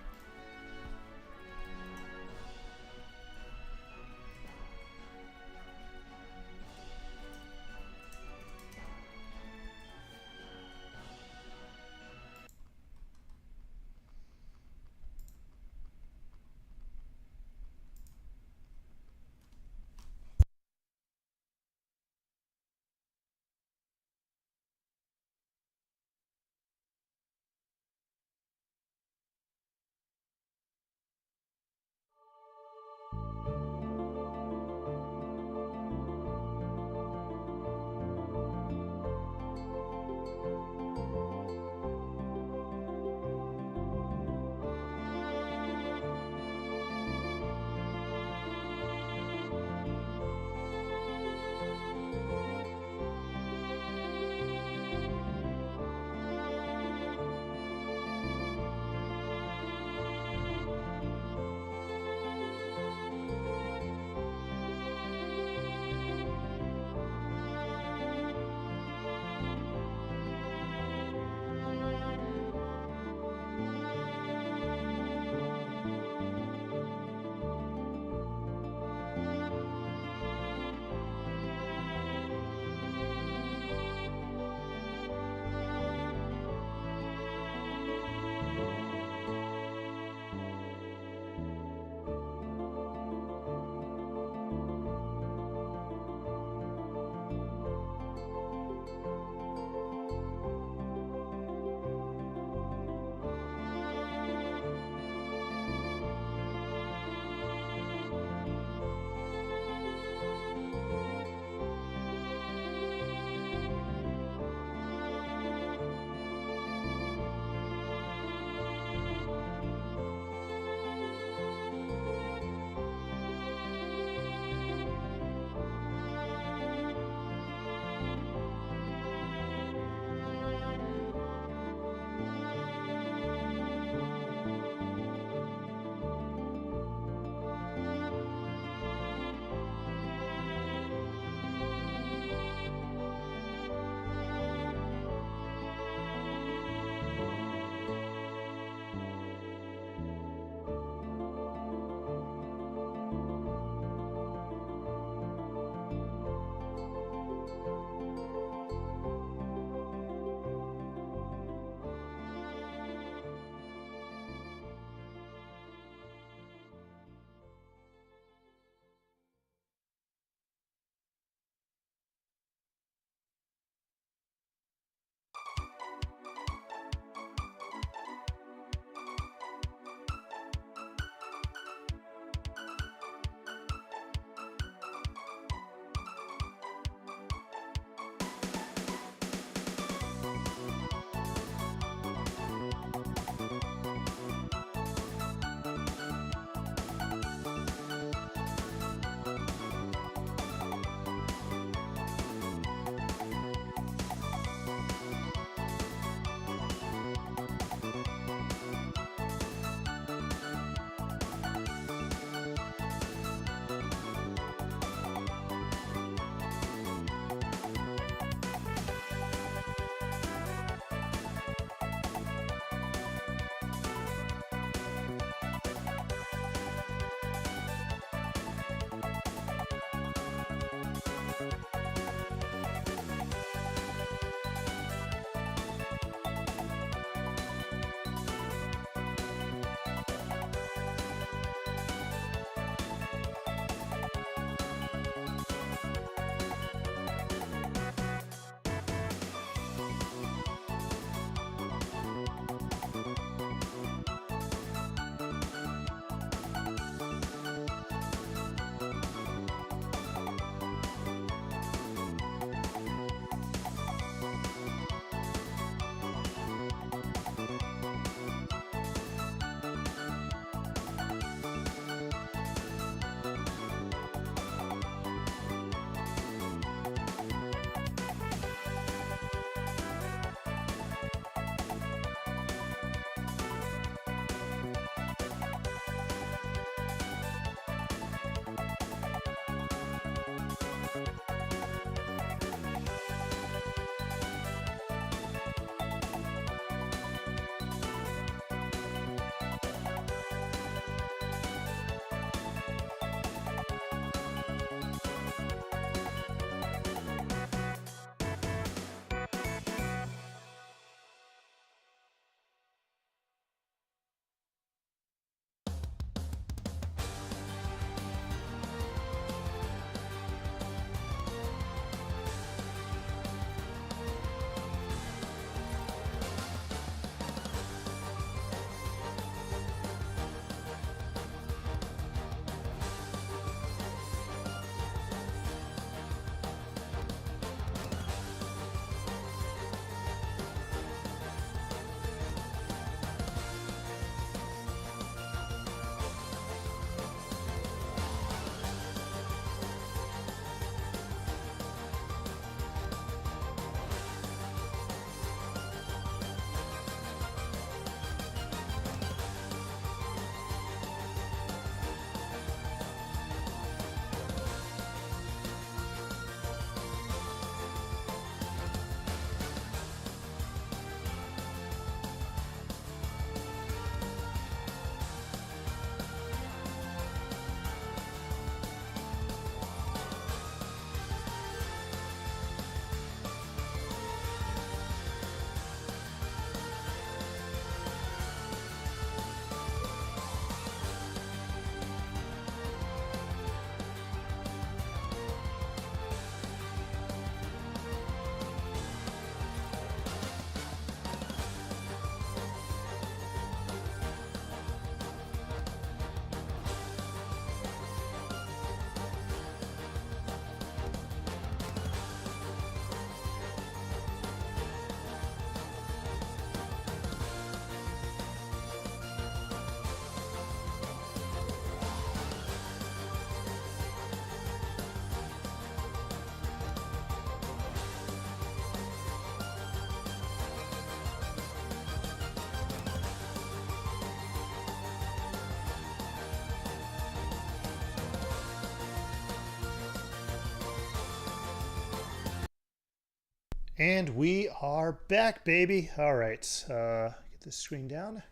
[SPEAKER 1] And we are back, baby. All right, get this screen down.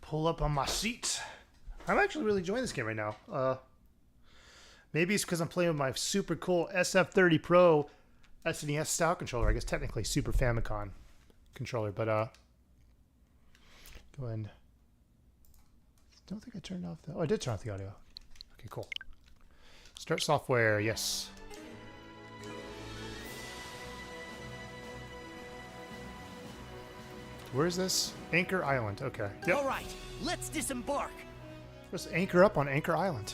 [SPEAKER 1] Pull up on my seat. I'm actually really enjoying this game right now. Maybe it's because I'm playing with my super cool SF30 Pro SNES style controller. I guess technically Super Famicom controller, but go ahead. Don't think I turned off the... Oh, I did turn off the audio. Okay, cool. Start software, yes. Where is this? Anchor Island. Okay. Yep.
[SPEAKER 12] All right, let's disembark.
[SPEAKER 1] Let's anchor up on Anchor Island.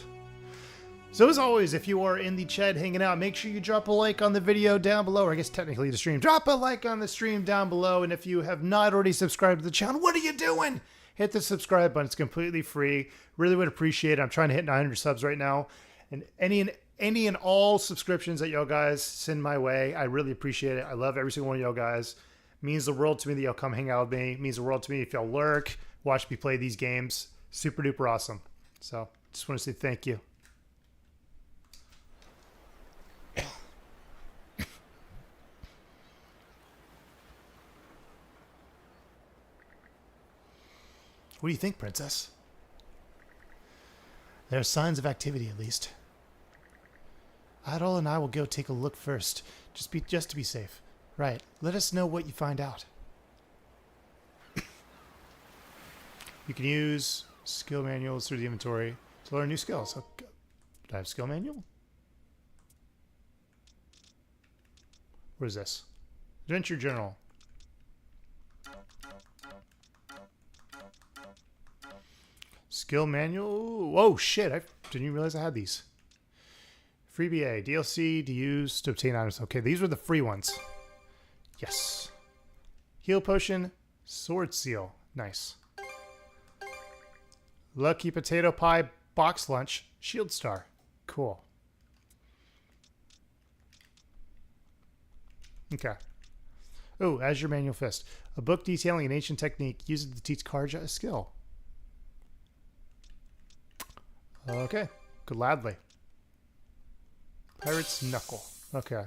[SPEAKER 1] So as always, if you are in the chat hanging out, make sure you drop a like on the video down below, or I guess technically the stream. Drop a like on the stream down below, and if you have not already subscribed to the channel, what are you doing? Hit the subscribe button. It's completely free. Really would appreciate it. I'm trying to hit 900 subs right now, and any and all subscriptions that y'all guys send my way, I really appreciate it. I love every single one of y'all guys. Means the world to me that y'all come hang out with me. Means the world to me if y'all lurk, watch me play these games. Super duper awesome. So just want to say thank you. What do you think, Princess? There are signs of activity, at least. Adol and I will go take a look first, just to be safe. Right. Let us know what you find out. You can use skill manuals through the inventory to learn new skills. Okay. Did I have skill manual? What is this? Adventure journal. Skill manual. Oh shit! I didn't even realize I had these. Free BA DLC to use to obtain items. Okay, these were the free ones. Yes. Heal potion, sword seal. Nice. Lucky potato pie box lunch, shield star. Cool. Okay. Oh, Azure Manual Fist. A book detailing an ancient technique used to teach Karja a skill. Okay. Gladly. Pirate's Knuckle. Okay.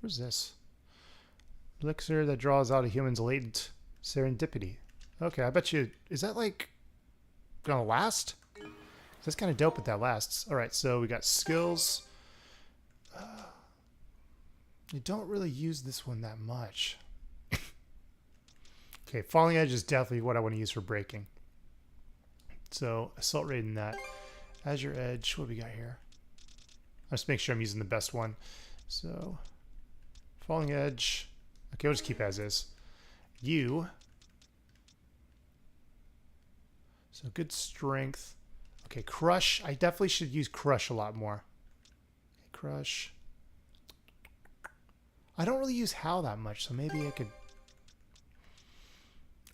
[SPEAKER 1] Where's this? Elixir that draws out a human's latent serendipity. Okay, I bet you... Is that, like, gonna last? That's kind of dope if that lasts. Alright, so we got skills. You don't really use this one that much. Okay, Falling Edge is definitely what I want to use for breaking. So, Assault Raid in that. Azure Edge, what do we got here? Let's make sure I'm using the best one. So, Falling Edge... Okay, we'll just keep as is. You. So good strength. Okay, Crush. I definitely should use Crush a lot more. Okay, Crush. I don't really use Howl that much, so maybe I could...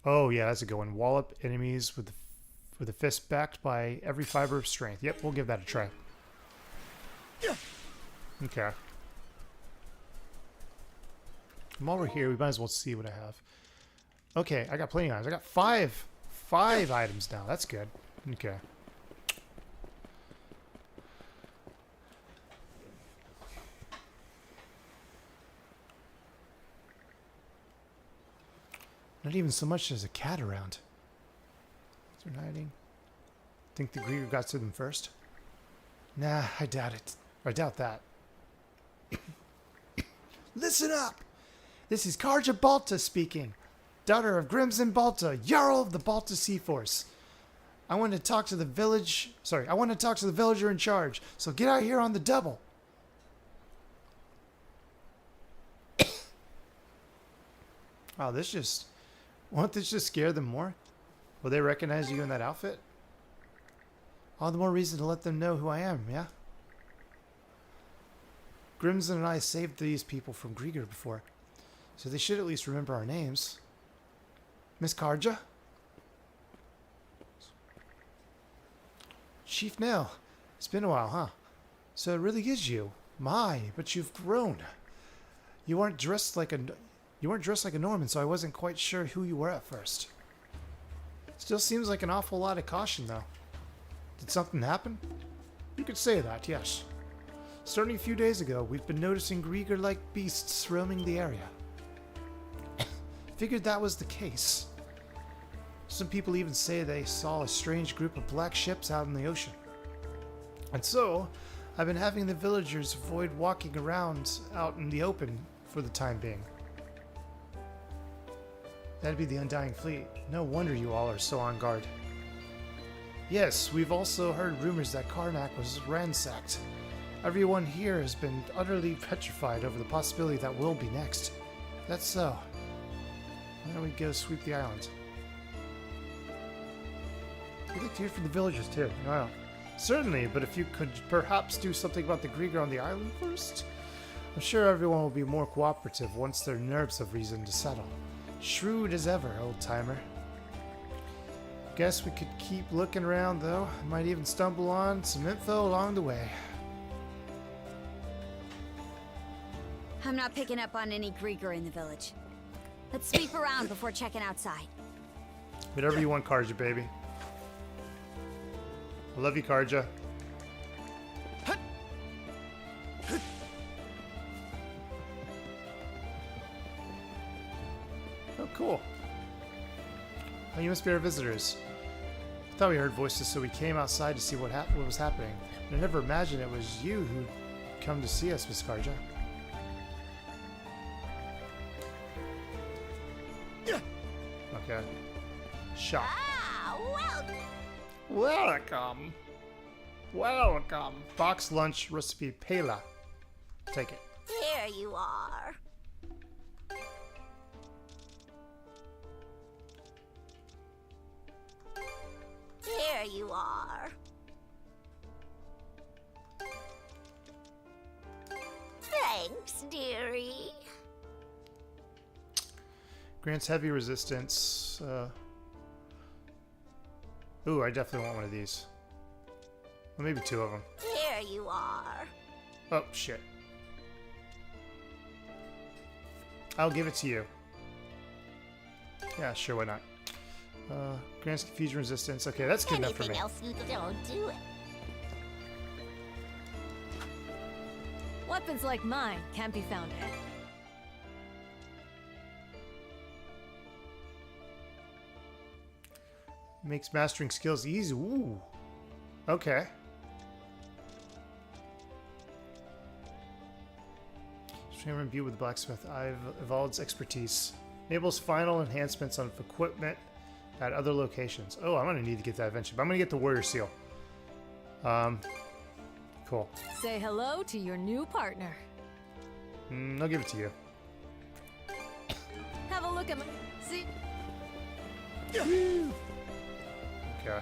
[SPEAKER 1] Oh, yeah, that's a good one. Wallop enemies with a fist backed by every fiber of strength. Yep, we'll give that a try. Okay. While we're here, we might as well see what I have. Okay, I got plenty of items. I got five items now. That's good. Okay. Not even so much as a cat around. They're hiding. Think the Grieger got to them first? Nah, I doubt it. I doubt that. Listen up! This is Karja Balta speaking, daughter of Grimson Balta, Jarl of the Balta Sea Force. I want to talk to the village... Sorry, I want to talk to the villager in charge, so get out here on the double. Wow, this just... Won't this just scare them more? Will they recognize you in that outfit? All the more reason to let them know who I am, yeah? Grimson and I saved these people from Grieger before, so they should at least remember our names. Miss Karja? Chief Nail. It's been a while, huh? So it really is you. My, but you've grown. You weren't dressed like a Norman, so I wasn't quite sure who you were at first. Still seems like an awful lot of caution, though. Did something happen? You could say that, yes. Starting a few days ago, we've been noticing Grieger-like beasts roaming the area. Figured that was the case. Some people even say they saw a strange group of black ships out in the ocean. And so, I've been having the villagers avoid walking around out in the open for the time being. That'd be the Undying Fleet. No wonder you all are so on guard. Yes, we've also heard rumors that Karnak was ransacked. Everyone here has been utterly petrified over the possibility that we'll be next. That's so. Why don't we go sweep the island? We'd like to hear from the villagers too. Wow. Certainly, but if you could perhaps do something about the Grieger on the island first? I'm sure everyone will be more cooperative once their nerves have reason to settle. Shrewd as ever, old-timer. Guess we could keep looking around, though. Might even stumble on some info along the way.
[SPEAKER 8] I'm not picking up on any Grieger in the village. Let's sweep around before checking outside.
[SPEAKER 1] Whatever you want, Karja, baby. I love you, Karja. Oh, cool. Oh, you must be our visitors. I thought we heard voices, so we came outside to see what was happening. I never imagined it was you who'd come to see us, Miss Karja. Okay. Shop. Welcome. Welcome. Box lunch recipe Pela. Take it.
[SPEAKER 8] Here you are. Here you are. Thanks, dearie.
[SPEAKER 1] Grants heavy resistance. Ooh, I definitely want one of these. Well, maybe two of them.
[SPEAKER 8] Here you are.
[SPEAKER 1] Oh, shit. I'll give it to you. Yeah, sure, why not? Grants confusion resistance. Okay, that's good enough for me.
[SPEAKER 8] Anything else you don't do it.
[SPEAKER 5] Weapons like mine can't be found in.
[SPEAKER 1] Makes mastering skills easy. Ooh. Okay. Stream imbue with the blacksmith. I've evolved expertise. Enables final enhancements on equipment at other locations. Oh, I'm gonna need to get that eventually. But I'm gonna get the warrior seal. Cool.
[SPEAKER 5] Say hello to your new partner.
[SPEAKER 1] I'll give it to you.
[SPEAKER 5] Have a look at my... See?
[SPEAKER 1] Okay.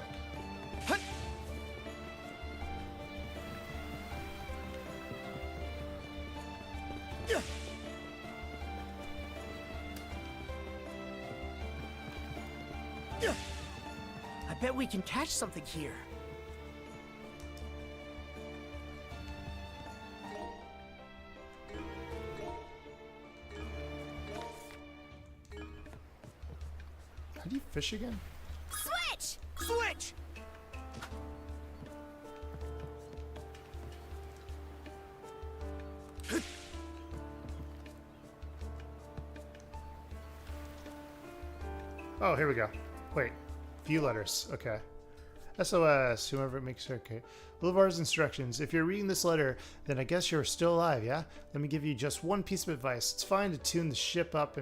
[SPEAKER 17] I bet we can catch something here.
[SPEAKER 1] How do you fish again?
[SPEAKER 8] Switch!
[SPEAKER 17] Switch!
[SPEAKER 1] Oh, here we go. Wait. Few letters. Okay. SOS. Whoever makes... Okay. Bolivar's instructions. If you're reading this letter, then I guess you're still alive, yeah? Let me give you just one piece of advice. It's fine to tune the ship up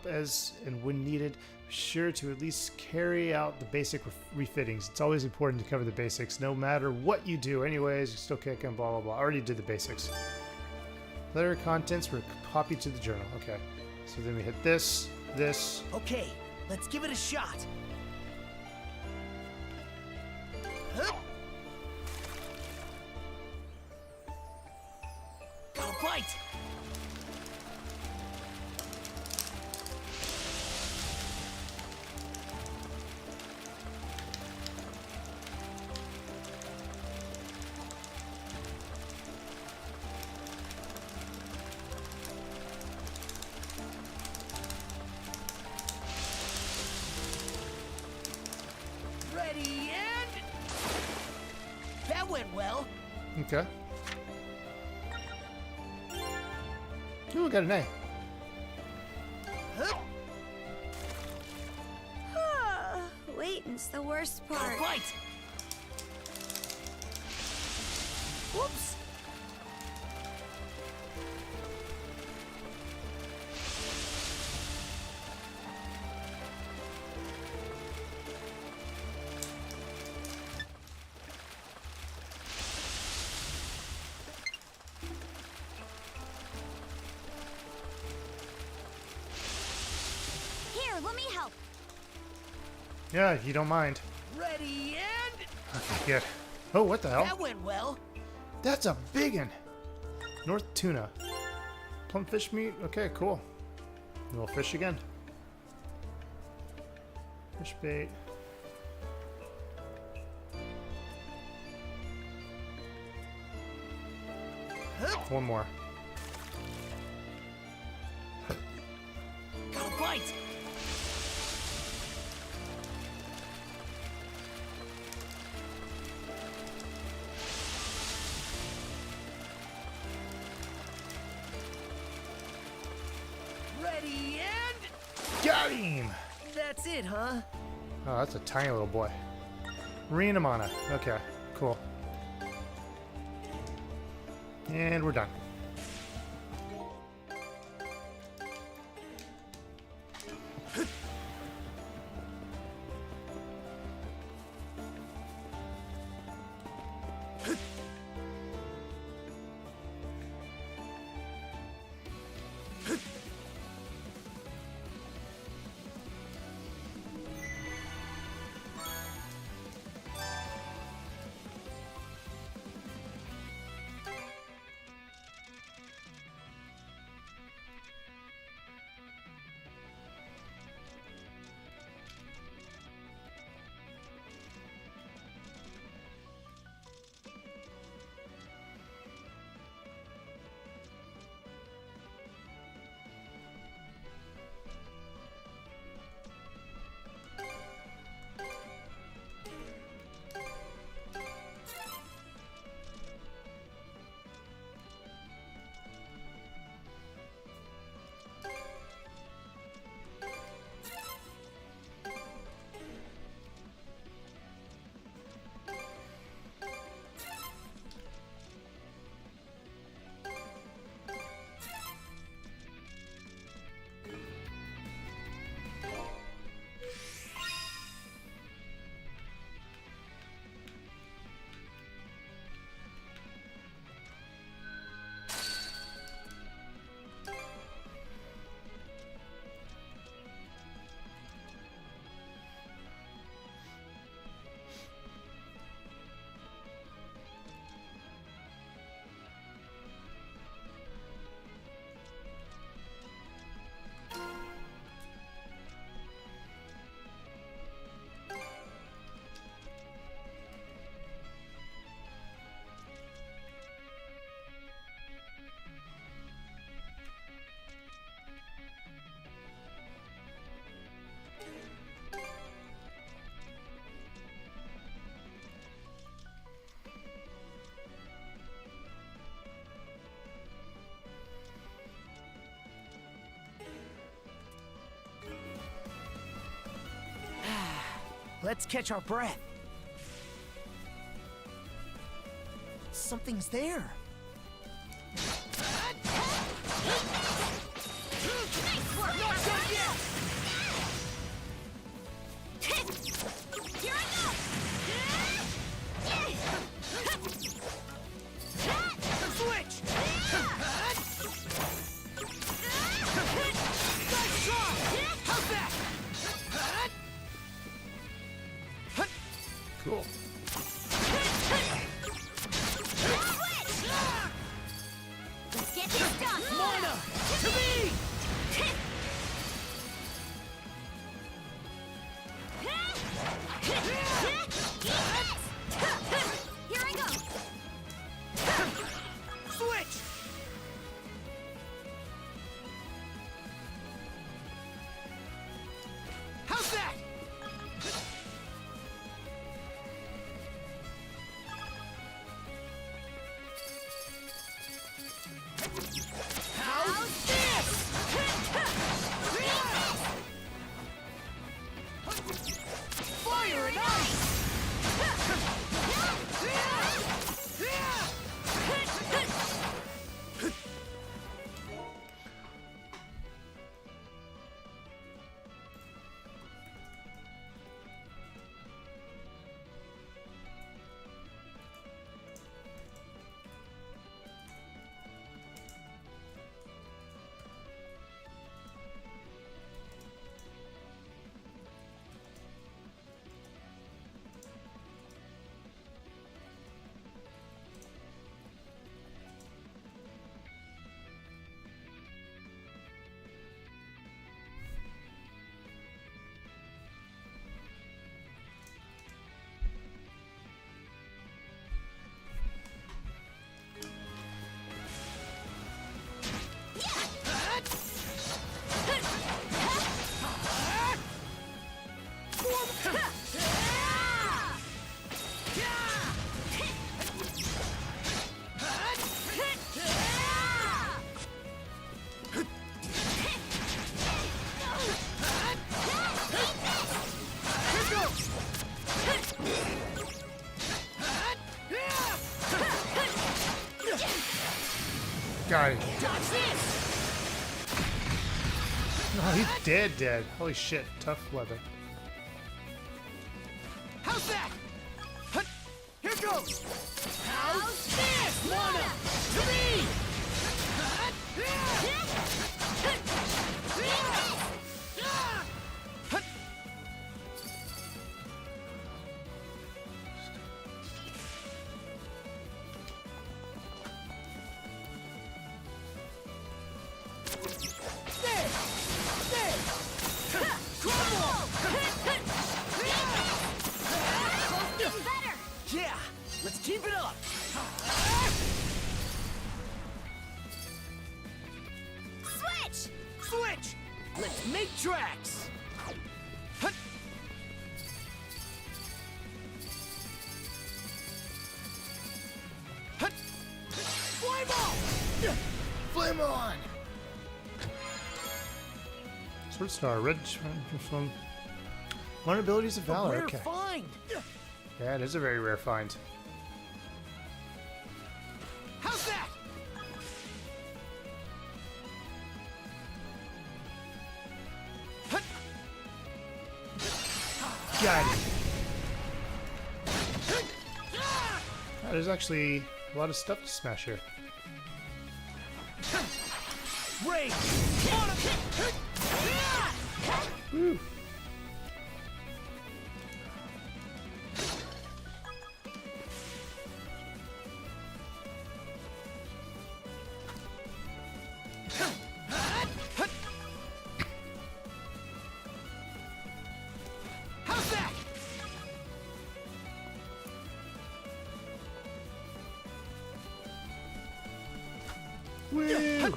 [SPEAKER 1] as and when needed. Be sure to at least carry out the basic refittings. It's always important to cover the basics, no matter what you do. Anyways, you still kick and blah, blah, blah. I already did the basics. Letter contents were copied to the journal. Okay. So then we hit this, this.
[SPEAKER 17] Okay, let's give it a shot. Got a bite! Ready and... That went well.
[SPEAKER 1] Okay. Ooh, got an A.
[SPEAKER 8] Waiting's the worst part.
[SPEAKER 17] Right. Whoops.
[SPEAKER 8] Here, let me help.
[SPEAKER 1] Yeah, you don't mind.
[SPEAKER 17] Ready and...
[SPEAKER 1] Okay, good. Oh, what the hell?
[SPEAKER 17] That went well.
[SPEAKER 1] That's a big one. North tuna. Plum fish meat. Okay, cool. We'll fish again. Fish bait. One more.
[SPEAKER 17] Got a bite. Ready and...
[SPEAKER 1] Got him!
[SPEAKER 17] That's it, huh?
[SPEAKER 1] Oh, that's a tiny little boy. Marine Amana. Okay, cool. And we're done.
[SPEAKER 17] Let's catch our breath. Something's there.
[SPEAKER 1] Cool. Got it.
[SPEAKER 17] Dodge this!
[SPEAKER 1] Oh, he's dead. Holy shit. Tough leather.
[SPEAKER 17] How's that? Hut! Here goes! How's this? Lana! To me! Hut! Yeah, let's keep it up.
[SPEAKER 3] Switch!
[SPEAKER 17] Switch! Let's make tracks. Hut. Hut. Flame on!
[SPEAKER 1] Flame on! Sword Star, red from vulnerabilities of valor.
[SPEAKER 17] Rare
[SPEAKER 1] Okay.
[SPEAKER 17] find.
[SPEAKER 1] Yeah, it is a very rare find.
[SPEAKER 17] How's that? Hut.
[SPEAKER 1] Got it. Oh, there's actually a lot of stuff to smash here.
[SPEAKER 17] Ray.
[SPEAKER 1] Woo.
[SPEAKER 17] How's that?
[SPEAKER 1] Woo.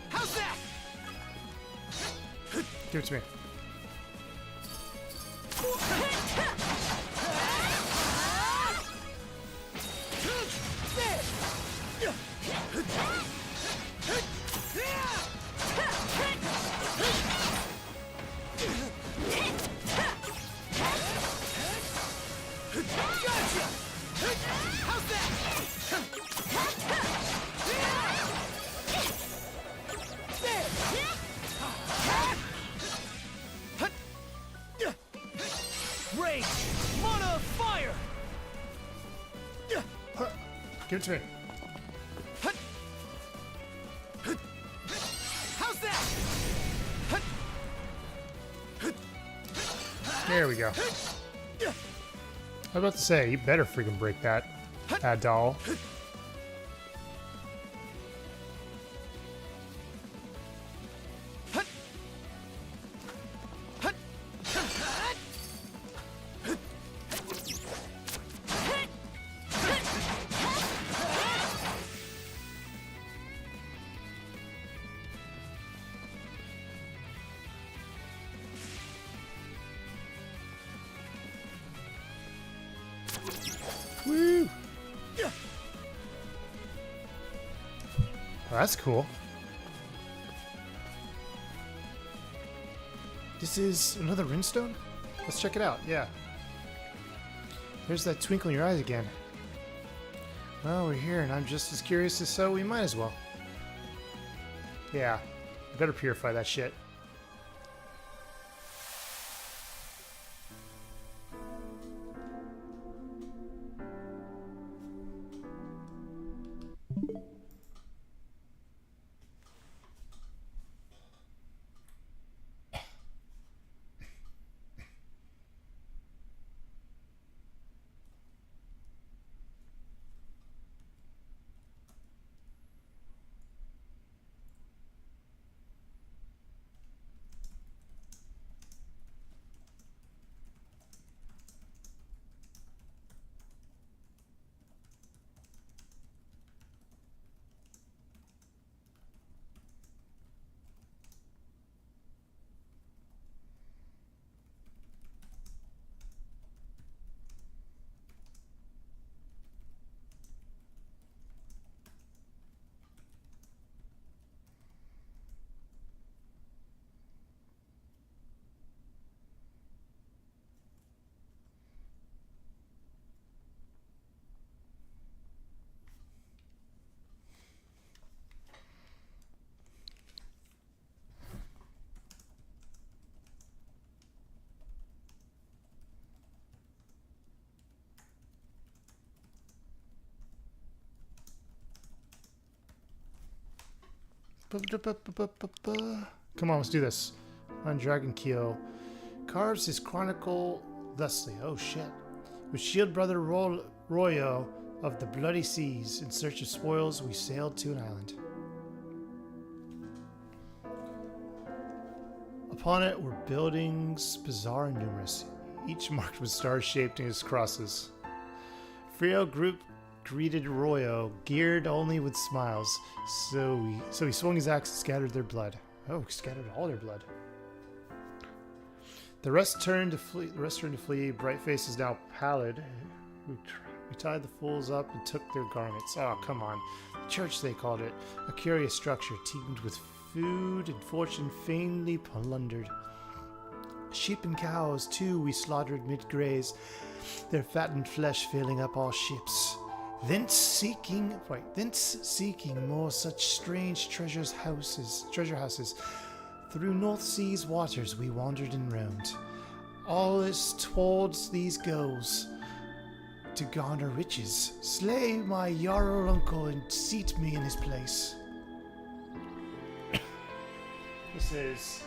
[SPEAKER 17] How's that?
[SPEAKER 1] Give it to me.
[SPEAKER 17] Gotcha! How's that? Rage! Mana fire!
[SPEAKER 1] Give it to me.
[SPEAKER 17] How's that?
[SPEAKER 1] There we go. I was about to say, you better freaking break that, Adol. Woo! Well, that's cool. This is another runestone? Let's check it out, yeah. There's that twinkle in your eyes again. Well, we're here and I'm just as curious as so we might as well. Yeah, better purify that shit. Come on, let's do this. On Dragon Keel. Carves his chronicle thusly. Oh shit. With shield brother Royo of the bloody seas, in search of spoils, we sailed to an island. Upon it were buildings bizarre and numerous, each marked with stars shaped as crosses. Frio group greeted Royo, geared only with smiles. So he swung his axe and scattered their blood. Oh, scattered all their blood. The rest turned to flee. Bright faces now pallid. We tied the fools up and took their garments. Oh, come on. The church, they called it. A curious structure teemed with food and fortune vainly plundered. Sheep and cows, too, we slaughtered mid-graze, their fattened flesh filling up all ships. Thence seeking more such strange treasure houses. Through North Sea's waters we wandered and roamed. All is towards these goals, to garner riches. Slay my Jarl uncle and seat me in his place. This is...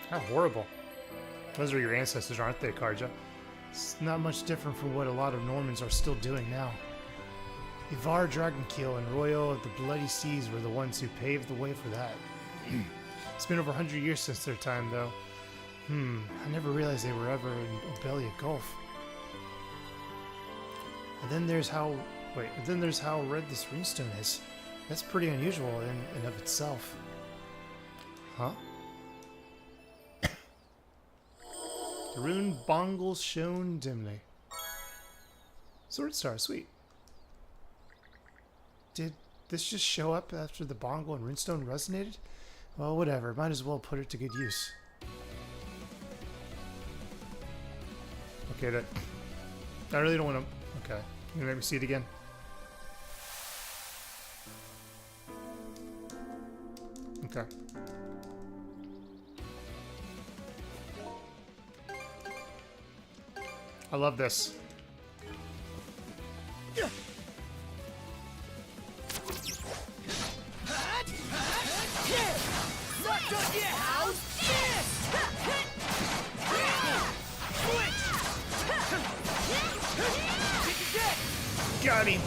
[SPEAKER 1] How horrible. Those are your ancestors, aren't they, Karja? It's not much different from what a lot of Normans are still doing now. Ivar Dragonkeel and Royal of the Bloody Seas were the ones who paved the way for that. It's been over 100 years since their time, though. I never realized they were ever in Obelia Gulf. And then there's how red this runestone is. That's pretty unusual in and of itself. Huh? The rune bongles shone dimly. Sword Star, sweet. Did this just show up after the bongle and runestone resonated? Well, whatever. Might as well put it to good use. Okay, I really don't want to... Okay. You gonna make me see it again? Okay. I love this.
[SPEAKER 17] Not done yet! How's this?
[SPEAKER 1] Got him!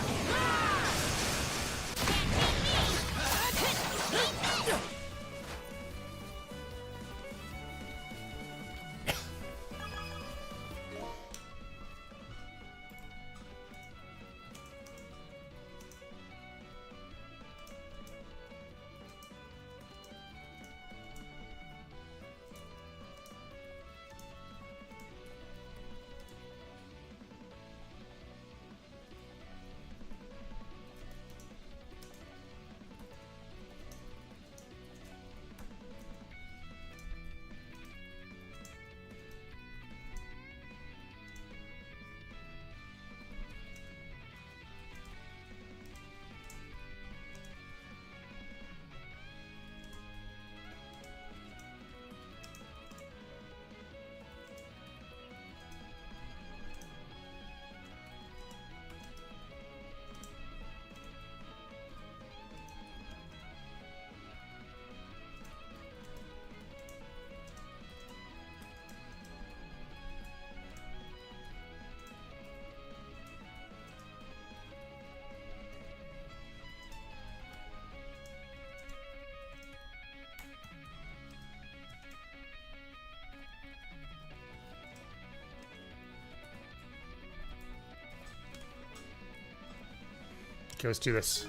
[SPEAKER 1] Okay, let's do this.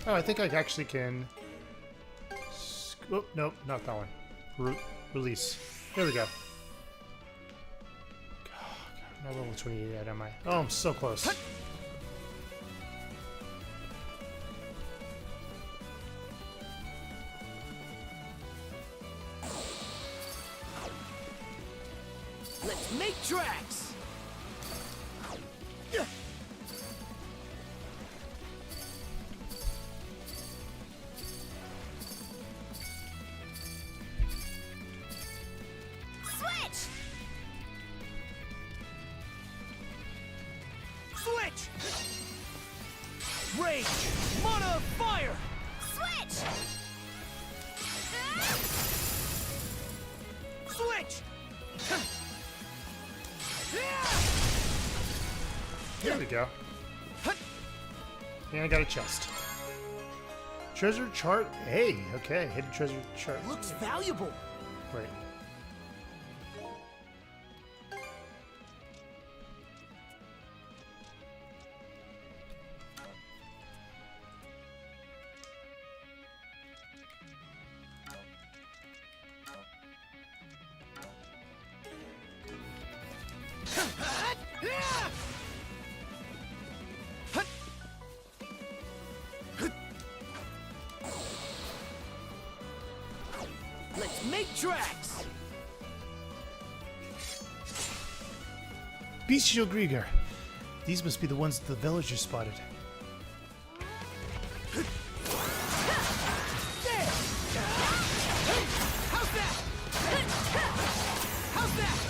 [SPEAKER 1] Oh, I think I actually can... Oh, nope, not that one. Release. There we go. I'm not level 28 yet, am I? Oh, I'm so close.
[SPEAKER 17] Let's make tracks! Switch! rage! Mana of fire!
[SPEAKER 3] Switch!
[SPEAKER 17] Switch!
[SPEAKER 1] Here we go. And I got a chest. Treasure chart A. Okay, hidden treasure chart.
[SPEAKER 17] Looks valuable.
[SPEAKER 1] Wait.
[SPEAKER 17] Let's make tracks.
[SPEAKER 1] Bestial Grieger. These must be the ones the villagers spotted.
[SPEAKER 17] How's that? How's that?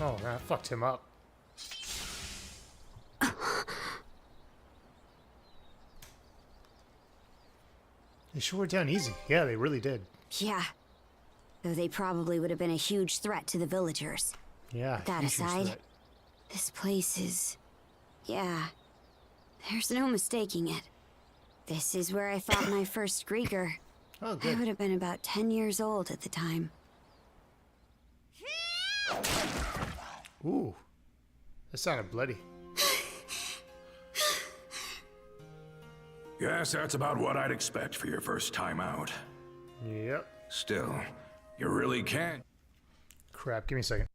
[SPEAKER 1] Oh, that fucked him up. They sure were down easy. Yeah, they really did.
[SPEAKER 8] Yeah. Though they probably would have been a huge threat to the villagers.
[SPEAKER 1] Yeah.
[SPEAKER 8] That
[SPEAKER 1] huge
[SPEAKER 8] aside,
[SPEAKER 1] threat.
[SPEAKER 8] this place is... Yeah. There's no mistaking it. This is where I fought my first Grieger.
[SPEAKER 1] Oh,
[SPEAKER 8] I
[SPEAKER 1] good.
[SPEAKER 8] would have been about 10 years old at the time.
[SPEAKER 1] Ooh. That sounded bloody.
[SPEAKER 4] Yes, that's about what I'd expect for your first time out.
[SPEAKER 1] Yep.
[SPEAKER 4] Still, you really can't.
[SPEAKER 1] Crap, give me a second.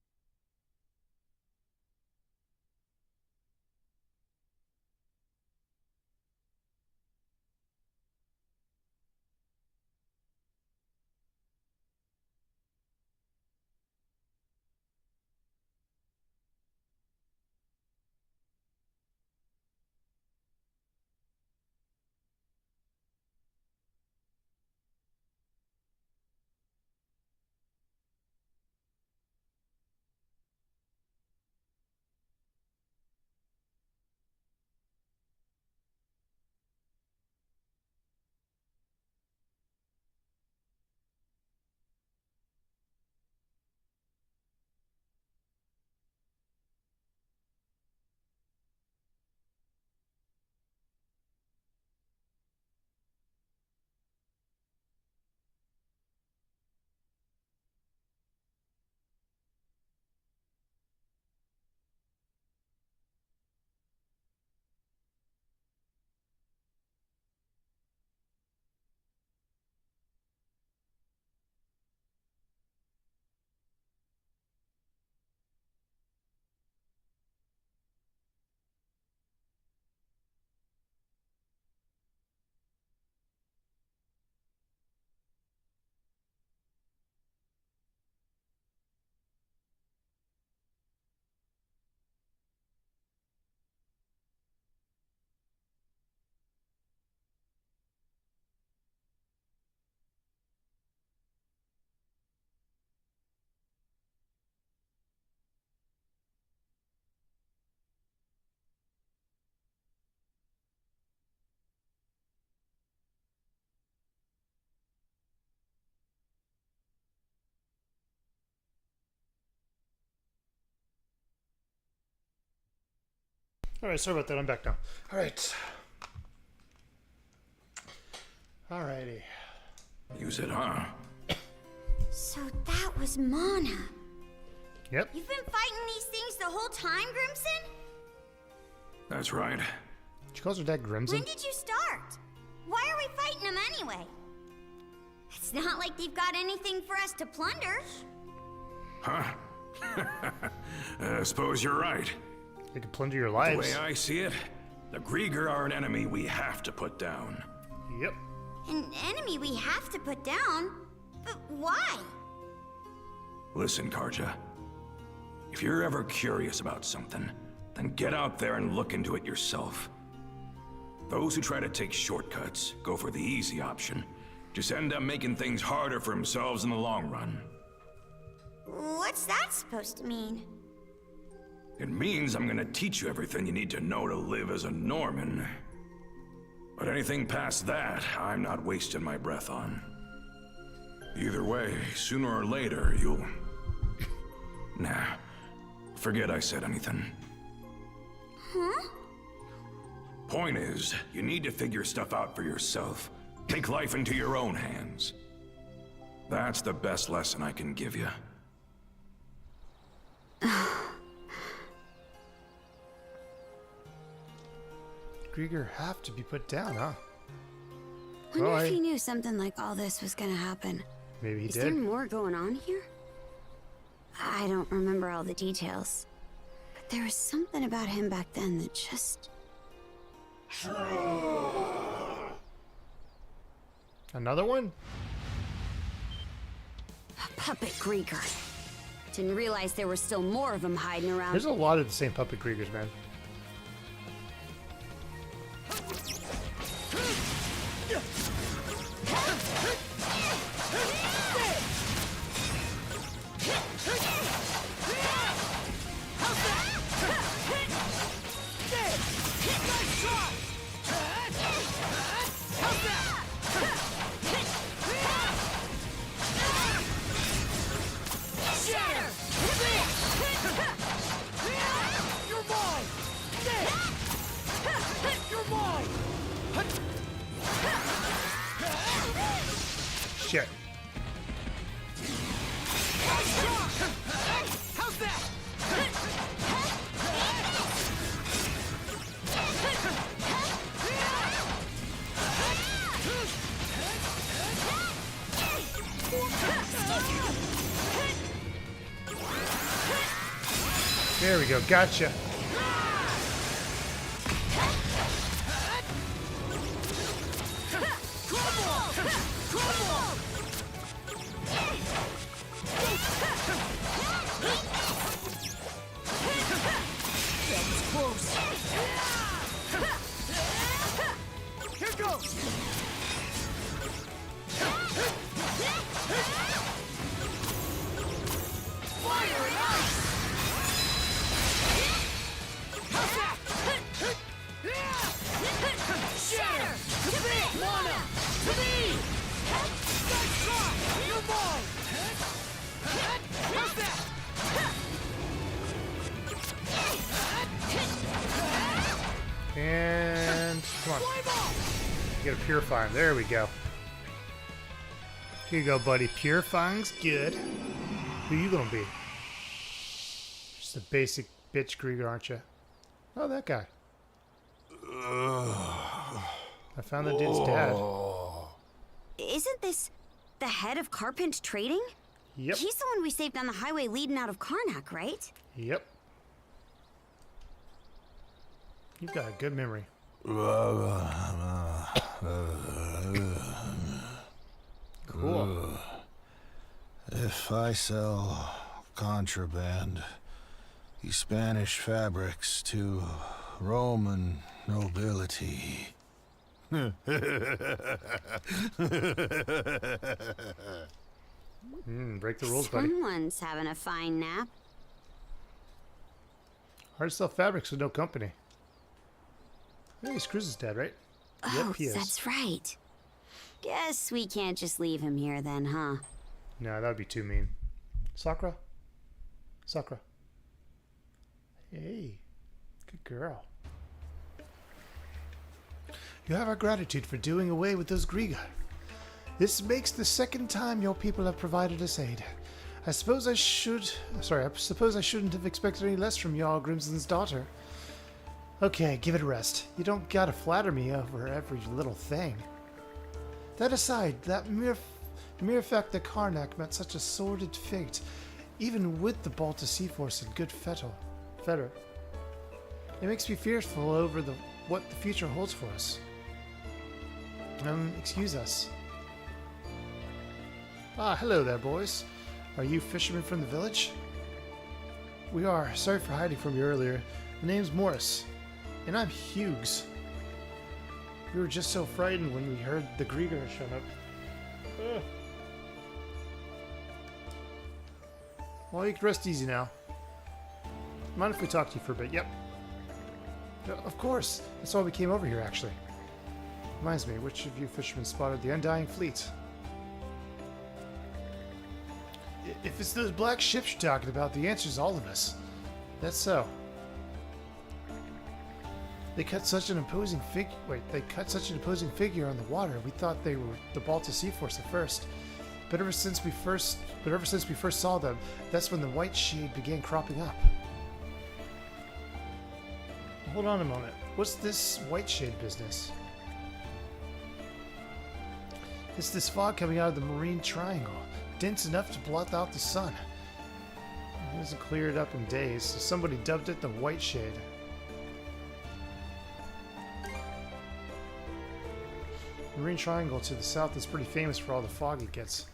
[SPEAKER 1] Alright, sorry about that. I'm back now. Alright. Alrighty.
[SPEAKER 4] Use it, huh?
[SPEAKER 8] So that was Mana.
[SPEAKER 1] Yep.
[SPEAKER 8] You've been fighting these things the whole time, Grimson?
[SPEAKER 4] That's right.
[SPEAKER 1] She calls her dad Grimson?
[SPEAKER 8] When did you start? Why are we fighting them anyway? It's not like they've got anything for us to plunder.
[SPEAKER 4] Huh? I suppose you're right.
[SPEAKER 1] They could plunder your lives.
[SPEAKER 4] The way I see it, the Grieger are an enemy we have to put down.
[SPEAKER 1] Yep.
[SPEAKER 8] An enemy we have to put down? But why?
[SPEAKER 4] Listen, Karja. If you're ever curious about something, then get out there and look into it yourself. Those who try to take shortcuts, go for the easy option, just end up making things harder for themselves in the long run.
[SPEAKER 8] What's that supposed to mean?
[SPEAKER 4] It means I'm gonna teach you everything you need to know to live as a Norman. But anything past that, I'm not wasting my breath on. Either way, sooner or later, you'll... Nah, forget I said anything.
[SPEAKER 8] Huh?
[SPEAKER 4] Point is, you need to figure stuff out for yourself. Take life into your own hands. That's the best lesson I can give you.
[SPEAKER 1] Grieger have to be put down, huh?
[SPEAKER 8] Wonder if he knew something like all this was gonna happen.
[SPEAKER 1] Maybe he
[SPEAKER 8] Is
[SPEAKER 1] did.
[SPEAKER 8] there more going on here? I don't remember all the details. But there was something about him back then that just...
[SPEAKER 1] Another one?
[SPEAKER 8] A puppet Grieger. Didn't realize there were still more of them hiding around.
[SPEAKER 1] There's a lot of the same puppet Griegers, man. Shit.
[SPEAKER 17] How's that?
[SPEAKER 1] There we go. Gotcha. And come on. Get a purifying. There we go. Here you go, buddy. Purifying's good. Who you gonna be? Just a basic bitch Grieger, aren't you? Oh, that guy. I found the dude's dad.
[SPEAKER 8] Isn't this the head of Carpent Trading?
[SPEAKER 1] Yep.
[SPEAKER 8] He's the one we saved on the highway leading out of Karnak, right?
[SPEAKER 1] Yep. You've got a good memory. Cool.
[SPEAKER 18] If I sell contraband, the Spanish fabrics to Roman nobility.
[SPEAKER 1] Break the rules, buddy.
[SPEAKER 8] Someone's having a fine nap.
[SPEAKER 1] Hard to sell fabrics with no company. Hey, Screws is dead, right?
[SPEAKER 8] Oh,
[SPEAKER 1] Yep, he is.
[SPEAKER 8] that's right. Guess we can't just leave him here then, huh?
[SPEAKER 1] No, that would be too mean. Sakura? Sakura. Hey, good girl. You have our gratitude for doing away with those Grieger. This makes the second time your people have provided us aid. I suppose I shouldn't have expected any less from Jarl Grimson's daughter. Okay, give it a rest. You don't gotta flatter me over every little thing. That aside, that mere fact that Karnak met such a sordid fate, even with the Balta Sea Force and good fetter, it makes me fearful over what the future holds for us. Excuse us. Ah, hello there, boys. Are you fishermen from the village? We are. Sorry for hiding from you earlier. The name's Morris, and I'm Hughes. We were just so frightened when we heard the Grieger had shown up. Ugh. Well, you can rest easy now. Mind if we talk to you for a bit? Yep. Of course. That's why we came over here, actually. Reminds me, which of you fishermen spotted the Undying Fleet? If it's those black ships you're talking about, the answer's all of us. That's so. They cut such an imposing figure. Wait, they cut such an imposing figure on the water. We thought they were the Baltic Sea Force at first. But ever since we first saw them, that's when the white shade began cropping up. Hold on a moment. What's this white shade business? It's this fog coming out of the marine triangle, dense enough to blot out the sun. It hasn't cleared up in days, so somebody dubbed it the white shade. The marine triangle to the south is pretty famous for all the fog it gets.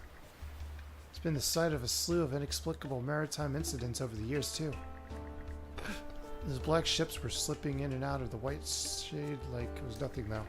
[SPEAKER 1] It's been the site of a slew of inexplicable maritime incidents over the years, too. Those black ships were slipping in and out of the white shade like it was nothing, though.